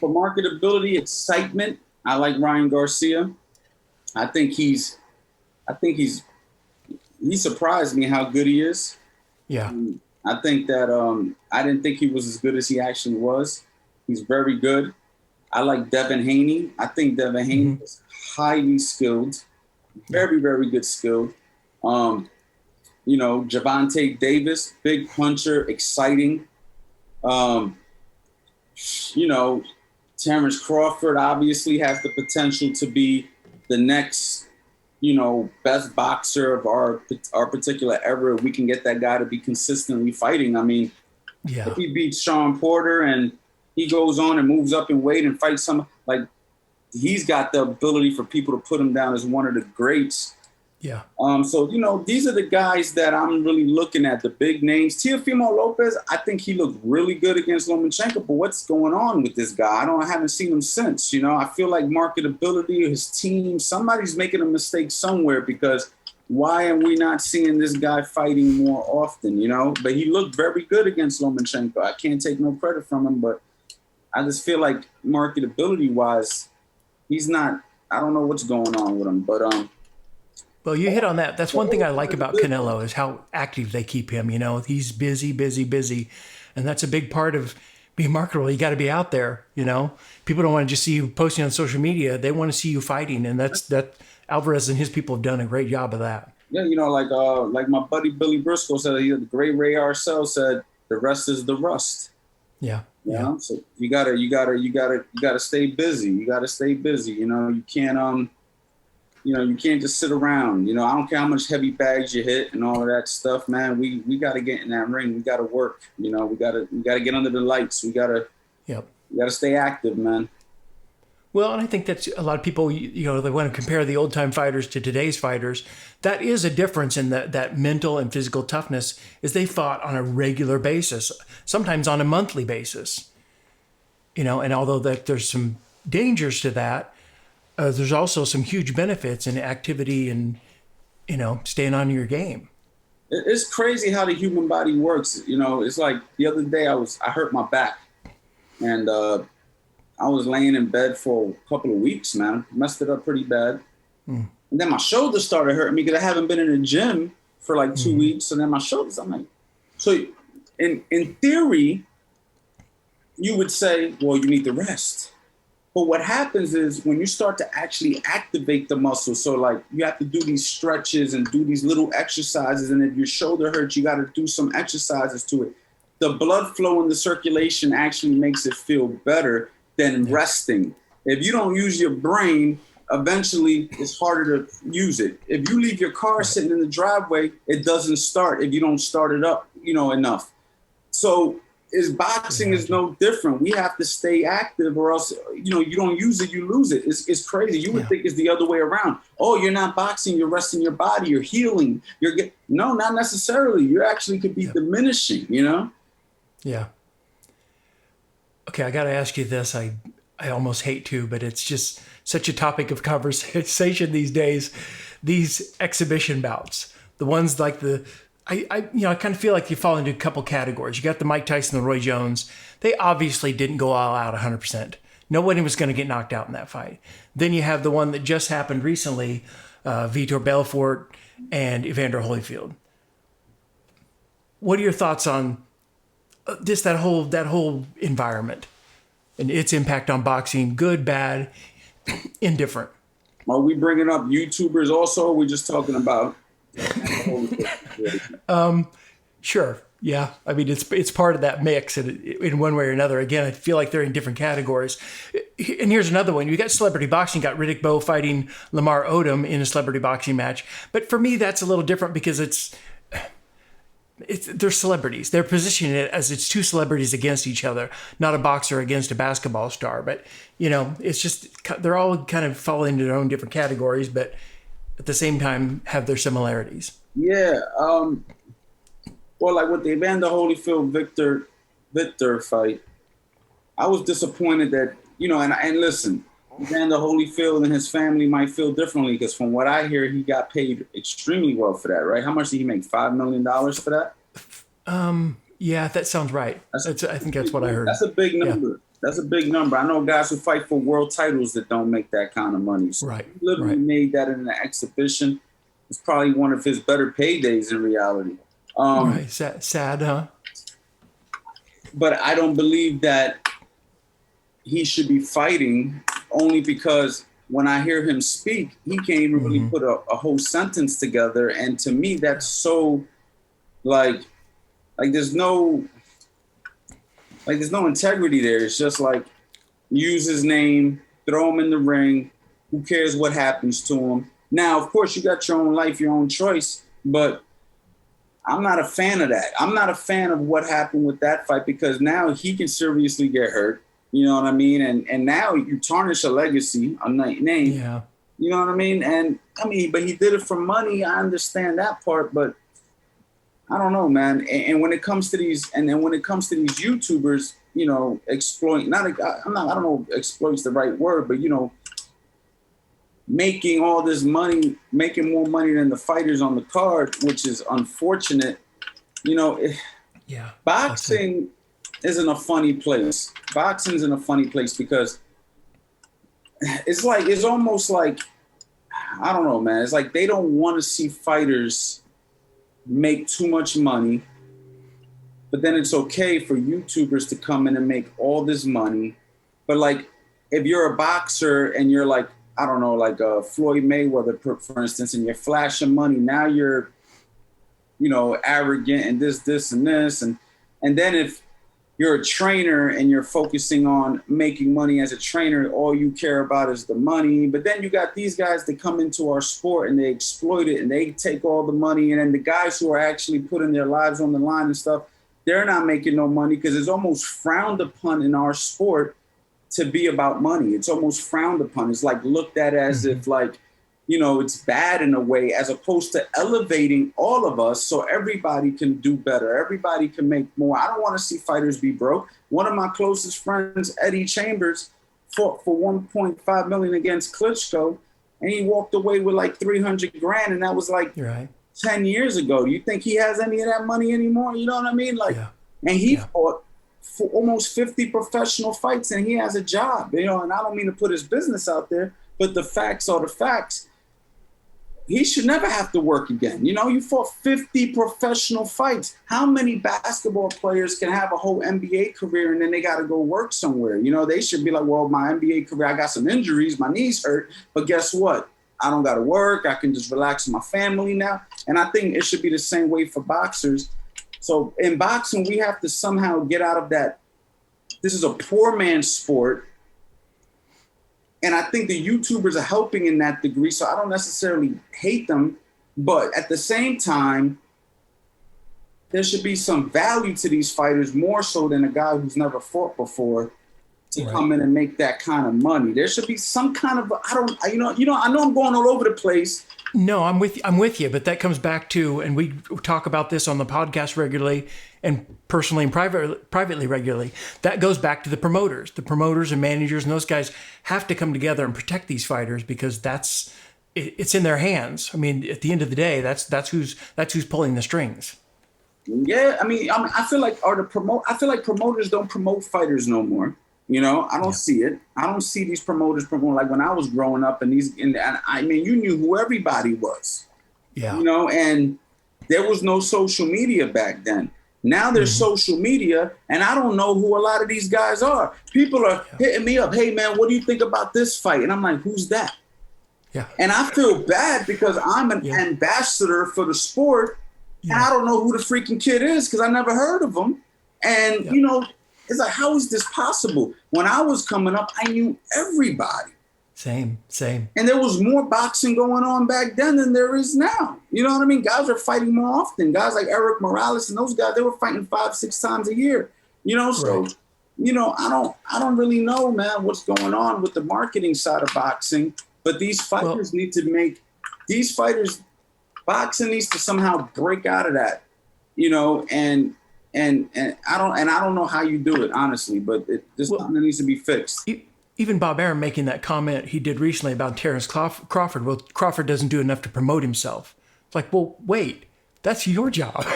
marketability, excitement. I like Ryan Garcia. I think he surprised me how good he is. Yeah. I think that I didn't think he was as good as he actually was. He's very good. I like Devin Haney. I think Devin Haney is highly skilled, very, very good skilled. Javante Davis, big puncher, exciting. Terrence Crawford obviously has the potential to be the next, best boxer of our particular era. We can get that guy to be consistently fighting. I mean, if he beats Sean Porter and he goes on and moves up in weight and fights he's got the ability for people to put him down as one of the greats. Yeah. These are the guys that I'm really looking at, the big names. Teofimo Lopez, I think he looked really good against Lomachenko, but what's going on with this guy? I haven't seen him since. I feel like marketability, his team, somebody's making a mistake somewhere, because why are we not seeing this guy fighting more often, But he looked very good against Lomachenko. I can't take no credit from him, but I just feel like marketability-wise, he's not, I don't know what's going on with him, but well, you hit on that. That's one thing I like about Canelo is how active they keep him. He's busy, and that's a big part of being marketable. You got to be out there. People don't want to just see you posting on social media. They want to see you fighting, and that Alvarez and his people have done a great job of that. Yeah, like my buddy Billy Briscoe said, the great Ray Arcel said, the rest is the rust. Yeah. So you gotta stay busy. You gotta stay busy. You can't you can't just sit around. I don't care how much heavy bags you hit and all of that stuff, man. We got to get in that ring. We got to work. We got to get under the lights. We got to stay active, man. Well, and I think that's a lot of people, they want to compare the old time fighters to today's fighters. That is a difference in that mental and physical toughness is they fought on a regular basis, sometimes on a monthly basis. And although there's some dangers to that, there's also some huge benefits in activity and, staying on your game. It's crazy how the human body works. It's like the other day I hurt my back, and I was laying in bed for a couple of weeks, man. Messed it up pretty bad. And then my shoulders started hurting me because I haven't been in the gym for like 2 weeks. And then my shoulders, I'm like, so in theory, you would say, well, you need to rest. But what happens is when you start to actually activate the muscle, so like you have to do these stretches and do these little exercises, and if your shoulder hurts, you got to do some exercises to it. The blood flow in the circulation actually makes it feel better than resting. If you don't use your brain, eventually it's harder to use it. If you leave your car sitting in the driveway, it doesn't start if you don't start it up, enough. So boxing is no different. We have to stay active, or else, you don't use it, you lose it. It's crazy. You would think it's the other way around. Oh, you're not boxing, you're resting your body, you're healing. No, not necessarily. You actually could be diminishing, Yeah. Okay, I got to ask you this. I almost hate to, but it's just such a topic of conversation these days. These exhibition bouts, the ones like I kind of feel like you fall into a couple categories. You got the Mike Tyson, the Roy Jones. They obviously didn't go all out 100%. Nobody was going to get knocked out in that fight. Then you have the one that just happened recently, Vitor Belfort and Evander Holyfield. What are your thoughts on just that whole environment? and its impact on boxing, good, bad, indifferent. Are we bringing up YouTubers also? Or are we just talking about? Sure. Yeah. I mean, it's part of that mix in one way or another. Again, I feel like they're in different categories. And here's another one. You got celebrity boxing, got Riddick Bowe fighting Lamar Odom in a celebrity boxing match. But for me, that's a little different because they're celebrities. They're positioning it as it's two celebrities against each other, not a boxer against a basketball star. But, it's just, they're all kind of fall into their own different categories, but at the same time have their similarities. Yeah. Well, like with the Evander Holyfield Victor fight, I was disappointed that, and listen, Evander Holyfield and his family might feel differently because from what I hear, he got paid extremely well for that, right? How much did he make? $5 million for that? Yeah, that sounds right. I think that's what I heard. That's a big number. Yeah. That's a big number. I know guys who fight for world titles that don't make that kind of money. So right. He literally made that in an exhibition. It's probably one of his better paydays in reality. Right. Sad, huh? But I don't believe that he should be fighting only because when I hear him speak, he can't even really put a whole sentence together. And to me, that's so like there's no integrity there. It's just like use his name, throw him in the ring. Who cares what happens to him? Now, of course, you got your own life, your own choice, but I'm not a fan of that. I'm not a fan of what happened with that fight because now he can seriously get hurt. You know what I mean? And now you tarnish a legacy, a name. Yeah. You know what I mean? And but he did it for money. I understand that part, but I don't know, man. And when it comes to these, YouTubers, exploiting, I don't know if exploit's the right word, but, making all this money, making more money than the fighters on the card, which is unfortunate. Boxing is in a funny place. Boxing's in a funny place because it's almost like, I don't know, man. It's like they don't want to see fighters make too much money, but then it's okay for YouTubers to come in and make all this money. But like, if you're a boxer and you're like, I don't know, like Floyd Mayweather, for instance, and you're flashing money, now you're, arrogant and this and this. And then if you're a trainer and you're focusing on making money as a trainer, all you care about is the money. But then you got these guys that come into our sport and they exploit it and they take all the money. And then the guys who are actually putting their lives on the line and stuff, they're not making no money because it's almost frowned upon in our sport to be about money. It's almost frowned upon. It's like looked at as if like, it's bad in a way, as opposed to elevating all of us so everybody can do better. Everybody can make more. I don't want to see fighters be broke. One of my closest friends, Eddie Chambers, fought for $1.5 million against Klitschko, and he walked away with like $300,000, and that was like 10 years ago. Do you think he has any of that money anymore? You know what I mean? Like, and he fought for almost 50 professional fights, and he has a job. And I don't mean to put his business out there, but the facts are the facts. He should never have to work again. You fought 50 professional fights. How many basketball players can have a whole NBA career and then they got to go work somewhere? They should be like, well, my NBA career, I got some injuries, my knees hurt, but guess what? I don't got to work. I can just relax with my family now. And I think it should be the same way for boxers. So in boxing, we have to somehow get out of that. This is a poor man's sport. And I think the YouTubers are helping in that degree. So I don't necessarily hate them. But at the same time, there should be some value to these fighters more so than a guy who's never fought before to come in and make that kind of money. There should be some kind of, I know I'm going all over the place. No, I'm with you, but that comes back to, and we talk about this on the podcast regularly and personally and privately regularly. That goes back to the promoters and managers, and those guys have to come together and protect these fighters because it's in their hands. I mean, at the end of the day, that's who's pulling the strings. Yeah, I feel like promoters don't promote fighters no more. I don't see it. I don't see these promoters promoting like when I was growing up and you knew who everybody was. Yeah. And there was no social media back then. Now there's social media, and I don't know who a lot of these guys are. People are hitting me up. Hey, man, what do you think about this fight? And I'm like, who's that? Yeah. And I feel bad because I'm an ambassador for the sport, and I don't know who the freaking kid is because I never heard of him. And, you know, it's like, how is this possible? When I was coming up, I knew everybody. Same. And there was more boxing going on back then than there is now. You know what I mean? Guys are fighting more often. Guys like Eric Morales and those guys, they were fighting 5-6 times a year. You know, so, you know, I don't really know, man, what's going on with the marketing side of boxing. But these fighters need to make these fighters. Boxing needs to somehow break out of that, you know, and I don't know how you do it, honestly, but this something that needs to be fixed. Even Bob Arum making that comment he did recently about Terrence Crawford. Well, Crawford doesn't do enough to promote himself. It's like, well, wait, that's your job,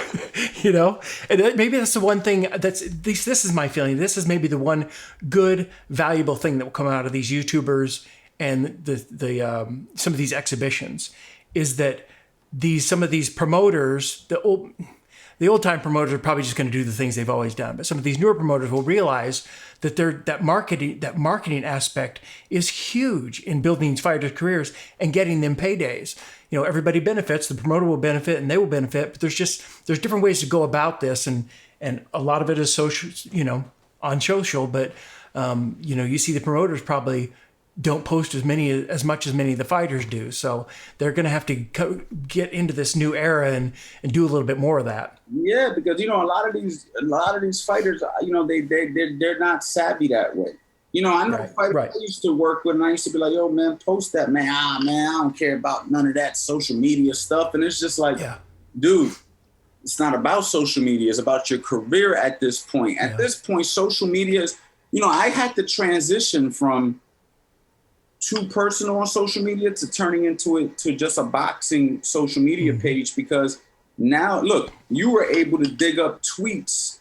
you know? And maybe that's the one thing that's, at least this is my feeling. This is maybe the one good, valuable thing that will come out of these YouTubers and the some of these exhibitions is that some of these promoters, the old time promoters are probably just going to do the things they've always done. But some of these newer promoters will realize that that marketing aspect is huge in building these fighters' careers and getting them paydays. You know, everybody benefits. The promoter will benefit, and they will benefit. But there's different ways to go about this, and a lot of it is social. You know, on social. But you know, you see the promoters probably don't post as much as many of the fighters do. So they're going to have to get into this new era and do a little bit more of that. Yeah, because you know a lot of these fighters, you know, they're not savvy that way. You know, I know fighters I used to work with, and I used to be like, "Yo, man, post that, man. Man, I don't care about none of that social media stuff." And it's just like, dude, it's not about social media. It's about your career at this point. At this point, social media is, you know, I had to transition from too personal on social media to turning into it to just a boxing social media page, because now look, you were able to dig up tweets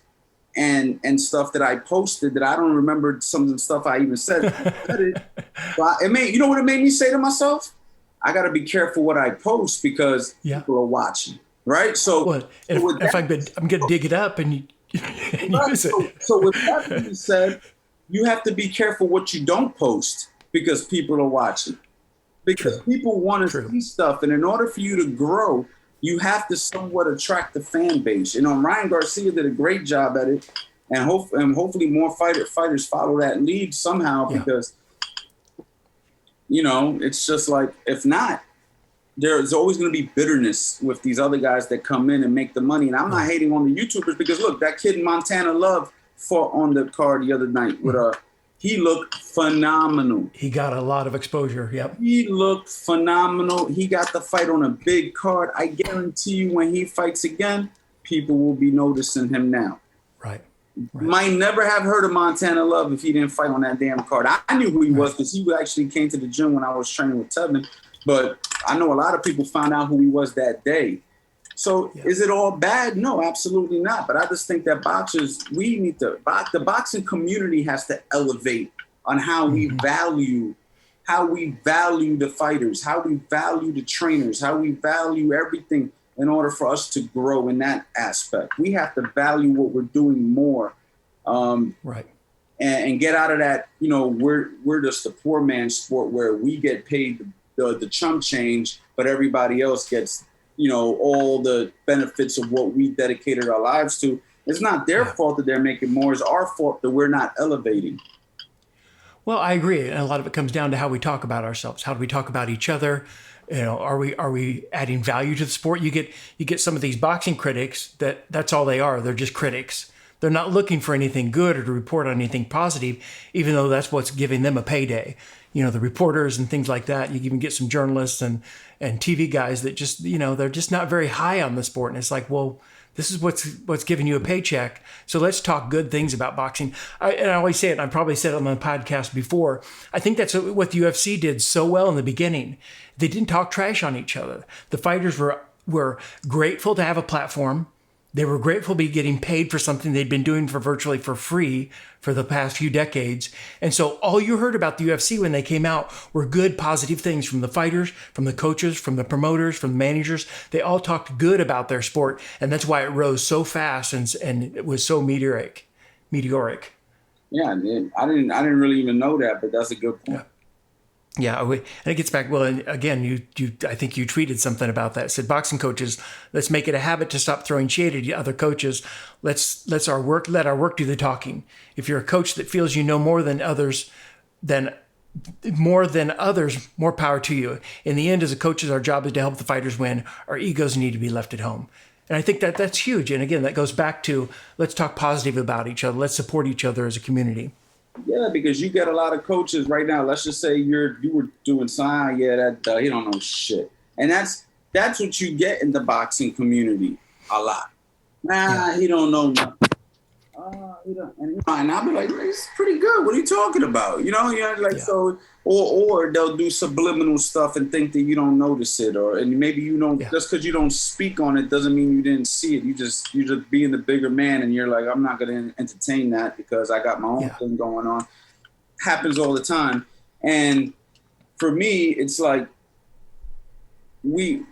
and stuff that I posted that I don't remember some of the stuff I even said. But you know what it made me say to myself? I got to be careful what I post because people are watching, right? So I'm going to dig it up and use it. So with that being said, you have to be careful what you don't post, because people are watching, because people want to see stuff. And in order for you to grow, you have to somewhat attract the fan base. You know, Ryan Garcia did a great job at it, and hopefully more fighters follow that lead somehow, because, you know, it's just like, if not, there's always going to be bitterness with these other guys that come in and make the money. And I'm not hating on the YouTubers, because look, that kid in Montana Love fought on the card the other night with he looked phenomenal. He got a lot of exposure. Yep. He looked phenomenal. He got the fight on a big card. I guarantee you when he fights again, people will be noticing him now. Right. Might never have heard of Montana Love if he didn't fight on that damn card. I knew who he was because he actually came to the gym when I was training with Tevin. But I know a lot of people found out who he was that day. So is it all bad? No, absolutely not. But I just think that the boxing community has to elevate on how we value the fighters, how we value the trainers, how we value everything in order for us to grow in that aspect. We have to value what we're doing more. And get out of that, you know, we're just a poor man's sport where we get paid the chump change, but everybody else gets, you know, all the benefits of what we dedicated our lives to. It's not their fault that they're making more. It's our fault that we're not elevating. Well, I agree. And a lot of it comes down to how we talk about ourselves. How do we talk about each other? You know, are we adding value to the sport? You get some of these boxing critics that's all they are. They're just critics. They're not looking for anything good or to report on anything positive, even though that's what's giving them a payday. You know, the reporters and things like that. You even get some journalists and TV guys that just, you know, they're just not very high on the sport. And it's like, well, this is what's giving you a paycheck. So let's talk good things about boxing. And I always say it, and I probably said it on the podcast before, I think that's what the UFC did so well in the beginning. They didn't talk trash on each other. The fighters were grateful to have a platform. They were grateful to be getting paid for something they'd been doing for virtually for free for the past few decades. And so all you heard about the UFC when they came out were good, positive things from the fighters, from the coaches, from the promoters, from the managers. They all talked good about their sport. And that's why it rose so fast and it was so meteoric. Yeah, I didn't really even know that, but that's a good point. Yeah, and it gets back. Well, and again, I think you tweeted something about that. It said, boxing coaches, let's make it a habit to stop throwing shade at other coaches. Let our work do the talking. If you're a coach that feels you know more than others, more power to you. In the end, as a coach, our job is to help the fighters win. Our egos need to be left at home. And I think that's huge. And again, that goes back to let's talk positive about each other. Let's support each other as a community. Yeah, because you get a lot of coaches right now. Let's just say you were doing sign. Yeah, that he don't know shit, and that's what you get in the boxing community a lot. He don't know nothing. He don't, and I'll be like, it's pretty good. What are you talking about? So, or they'll do subliminal stuff and think that you don't notice it, and maybe you don't. Just because you don't speak on it doesn't mean you didn't see it. You're just being the bigger man, and you're like, I'm not going to entertain that because I got my own thing going on. Happens all the time, and for me, it's like we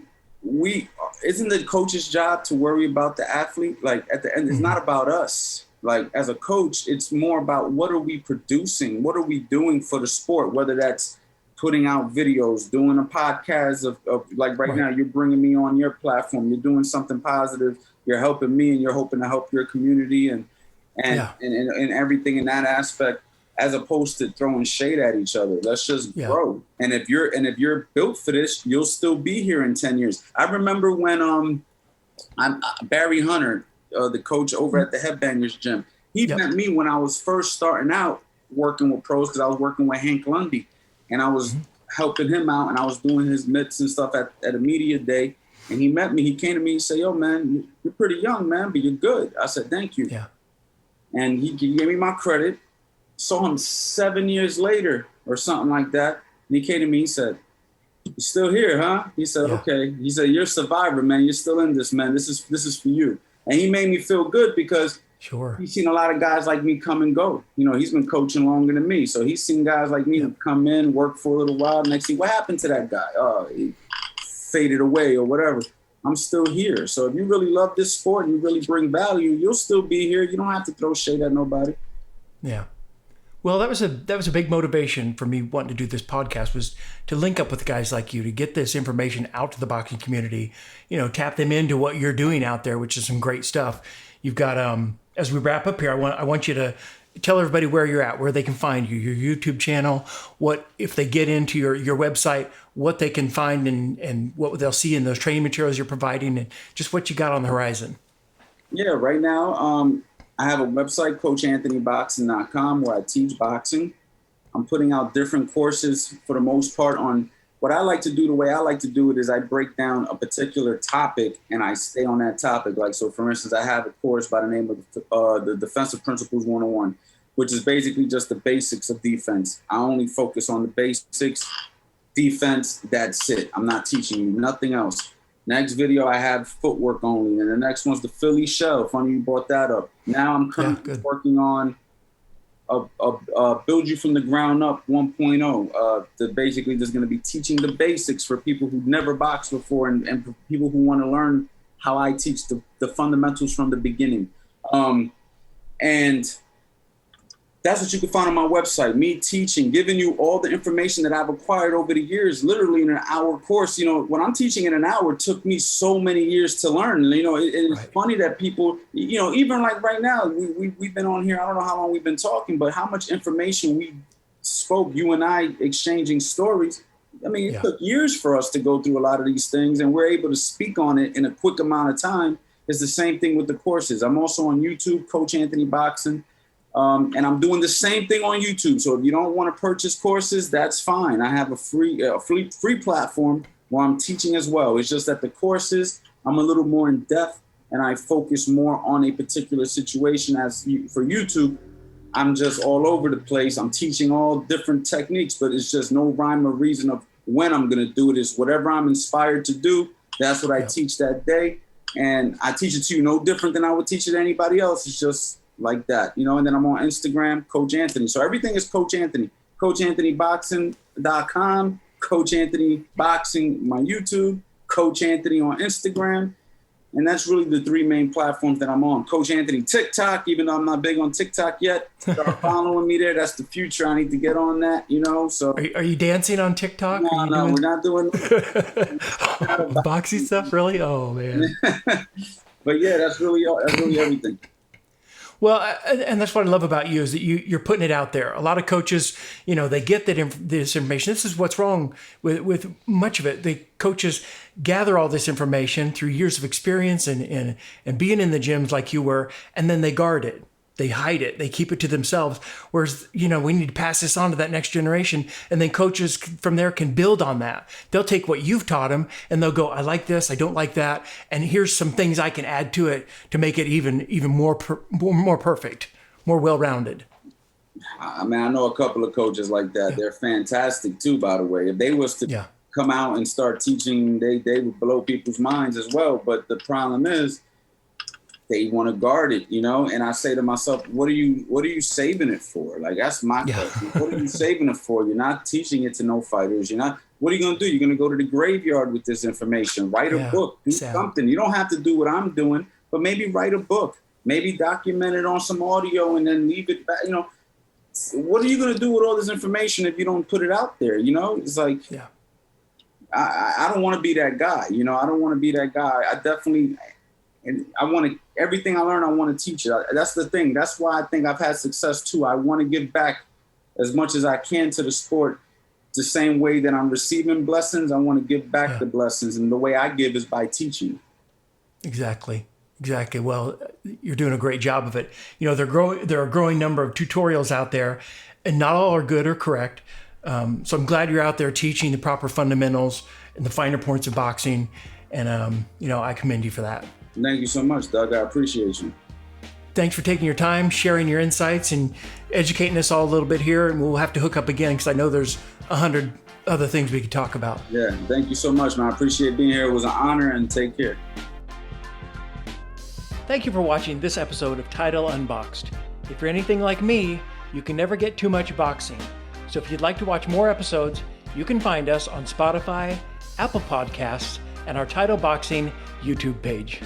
isn't the coach's job to worry about the athlete. Like at the end, it's not about us. Like as a coach, it's more about what are we producing? What are we doing for the sport? Whether that's putting out videos, doing a podcast of like right now, you're bringing me on your platform. You're doing something positive. You're helping me, and you're hoping to help your community and everything in that aspect, as opposed to throwing shade at each other. Let's just grow. And if you're built for this, you'll still be here in 10 years. I remember when Barry Hunter, the coach over at the Headbangers Gym, he met me when I was first starting out working with pros, because I was working with Hank Lundy, and I was helping him out, and I was doing his mitts and stuff at a media day. And he met me. He came to me and said, "Yo, man, you're pretty young, man, but you're good." I said, "Thank you." Yeah. And he gave me my credit. Saw him 7 years later or something like that. And he came to me, he said, "You're still here, huh?" He said, "Okay." He said, "You're a survivor, man. You're still in this, man. This is for you." And he made me feel good because he's seen a lot of guys like me come and go. He's been coaching longer than me. So he's seen guys like me come in, work for a little while. Next thing, what happened to that guy? Oh, he faded away or whatever. I'm still here. So if you really love this sport and you really bring value, you'll still be here. You don't have to throw shade at nobody. Yeah. Well, that was a big motivation for me wanting to do this podcast, was to link up with guys like you, to get this information out to the boxing community, tap them into what you're doing out there, which is some great stuff. You've got, as we wrap up here, I want you to tell everybody where you're at, where they can find you, your YouTube channel, what, if they get into your website, what they can find and what they'll see in those training materials you're providing, and just what you got on the horizon. Yeah, right now, I have a website, CoachAnthonyBoxing.com, where I teach boxing. I'm putting out different courses for the most part on what I like to do. The way I like to do it is I break down a particular topic and I stay on that topic. Like, so for instance, I have a course by the name of the Defensive Principles 101, which is basically just the basics of defense. I only focus on the basics, defense, that's it. I'm not teaching you nothing else. Next video, I have footwork only. And the next one's the Philly shell. Funny you brought that up. Now I'm currently working on Build You From the Ground Up 1.0. Basically just going to be teaching the basics for people who've never boxed before and for people who want to learn how I teach the fundamentals from the beginning. And that's what you can find on my website, me teaching, giving you all the information that I've acquired over the years, literally in an hour course. What I'm teaching in an hour took me so many years to learn. It's funny that people, even like right now, we've been on here, I don't know how long we've been talking, but how much information we spoke, you and I exchanging stories. It took years for us to go through a lot of these things, and we're able to speak on it in a quick amount of time. It's the same thing with the courses. I'm also on YouTube, Coach Anthony Boxing. And I'm doing the same thing on YouTube. So if you don't want to purchase courses, that's fine. I have a free platform where I'm teaching as well. It's just that the courses, I'm a little more in depth and I focus more on a particular situation. For YouTube, I'm just all over the place. I'm teaching all different techniques, but it's just no rhyme or reason of when I'm going to do it. It's whatever I'm inspired to do. That's what I teach that day. And I teach it to you no different than I would teach it to anybody else. It's just like that, you know. And then I'm on Instagram, Coach Anthony. So everything is Coach Anthony. CoachAnthonyBoxing.com, Coach Anthony Boxing, my YouTube, Coach Anthony on Instagram. And that's really the three main platforms that I'm on. Coach Anthony TikTok, even though I'm not big on TikTok yet. Start following me there. That's the future. I need to get on that, you know. So are you dancing on TikTok? No, we're not doing boxing stuff, really? Oh man. But yeah, that's really everything. Well, and that's what I love about you is that you're putting it out there. A lot of coaches, you know, they get this information. This is what's wrong with much of it. The coaches gather all this information through years of experience and being in the gyms like you were, and then they guard it. They hide it. They keep it to themselves. Whereas, you know, we need to pass this on to that next generation. And then coaches from there can build on that. They'll take what you've taught them and they'll go, I like this. I don't like that. And here's some things I can add to it to make it even more perfect, more well-rounded. I mean, I know a couple of coaches like that. Yeah. They're fantastic too, by the way. If they was to come out and start teaching, they would blow people's minds as well. But the problem is, they want to guard it, you know? And I say to myself, what are you saving it for? Like, that's my question. What are you saving it for? You're not teaching it to no fighters. What are you going to do? You're going to go to the graveyard with this information, write a book, do something. You don't have to do what I'm doing, but maybe write a book, maybe document it on some audio and then leave it back. You know, what are you going to do with all this information if you don't put it out there? You know, it's like, I don't want to be that guy. You know, I don't want to be that guy. I definitely... And I want to, everything I learn, I want to teach it. That's the thing. That's why I think I've had success too. I want to give back as much as I can to the sport. The same way that I'm receiving blessings, I want to give back the blessings. And the way I give is by teaching. Exactly. Well, you're doing a great job of it. You know, there are a growing number of tutorials out there, and not all are good or correct. So I'm glad you're out there teaching the proper fundamentals and the finer points of boxing. And, you know, I commend you for that. Thank you so much, Doug. I appreciate you. Thanks for taking your time, sharing your insights, and educating us all a little bit here. And we'll have to hook up again because I know there's 100 other things we could talk about. Yeah, thank you so much, man. I appreciate being here. It was an honor, and take care. Thank you for watching this episode of Title Unboxed. If you're anything like me, you can never get too much boxing. So if you'd like to watch more episodes, you can find us on Spotify, Apple Podcasts, and our Title Boxing YouTube page.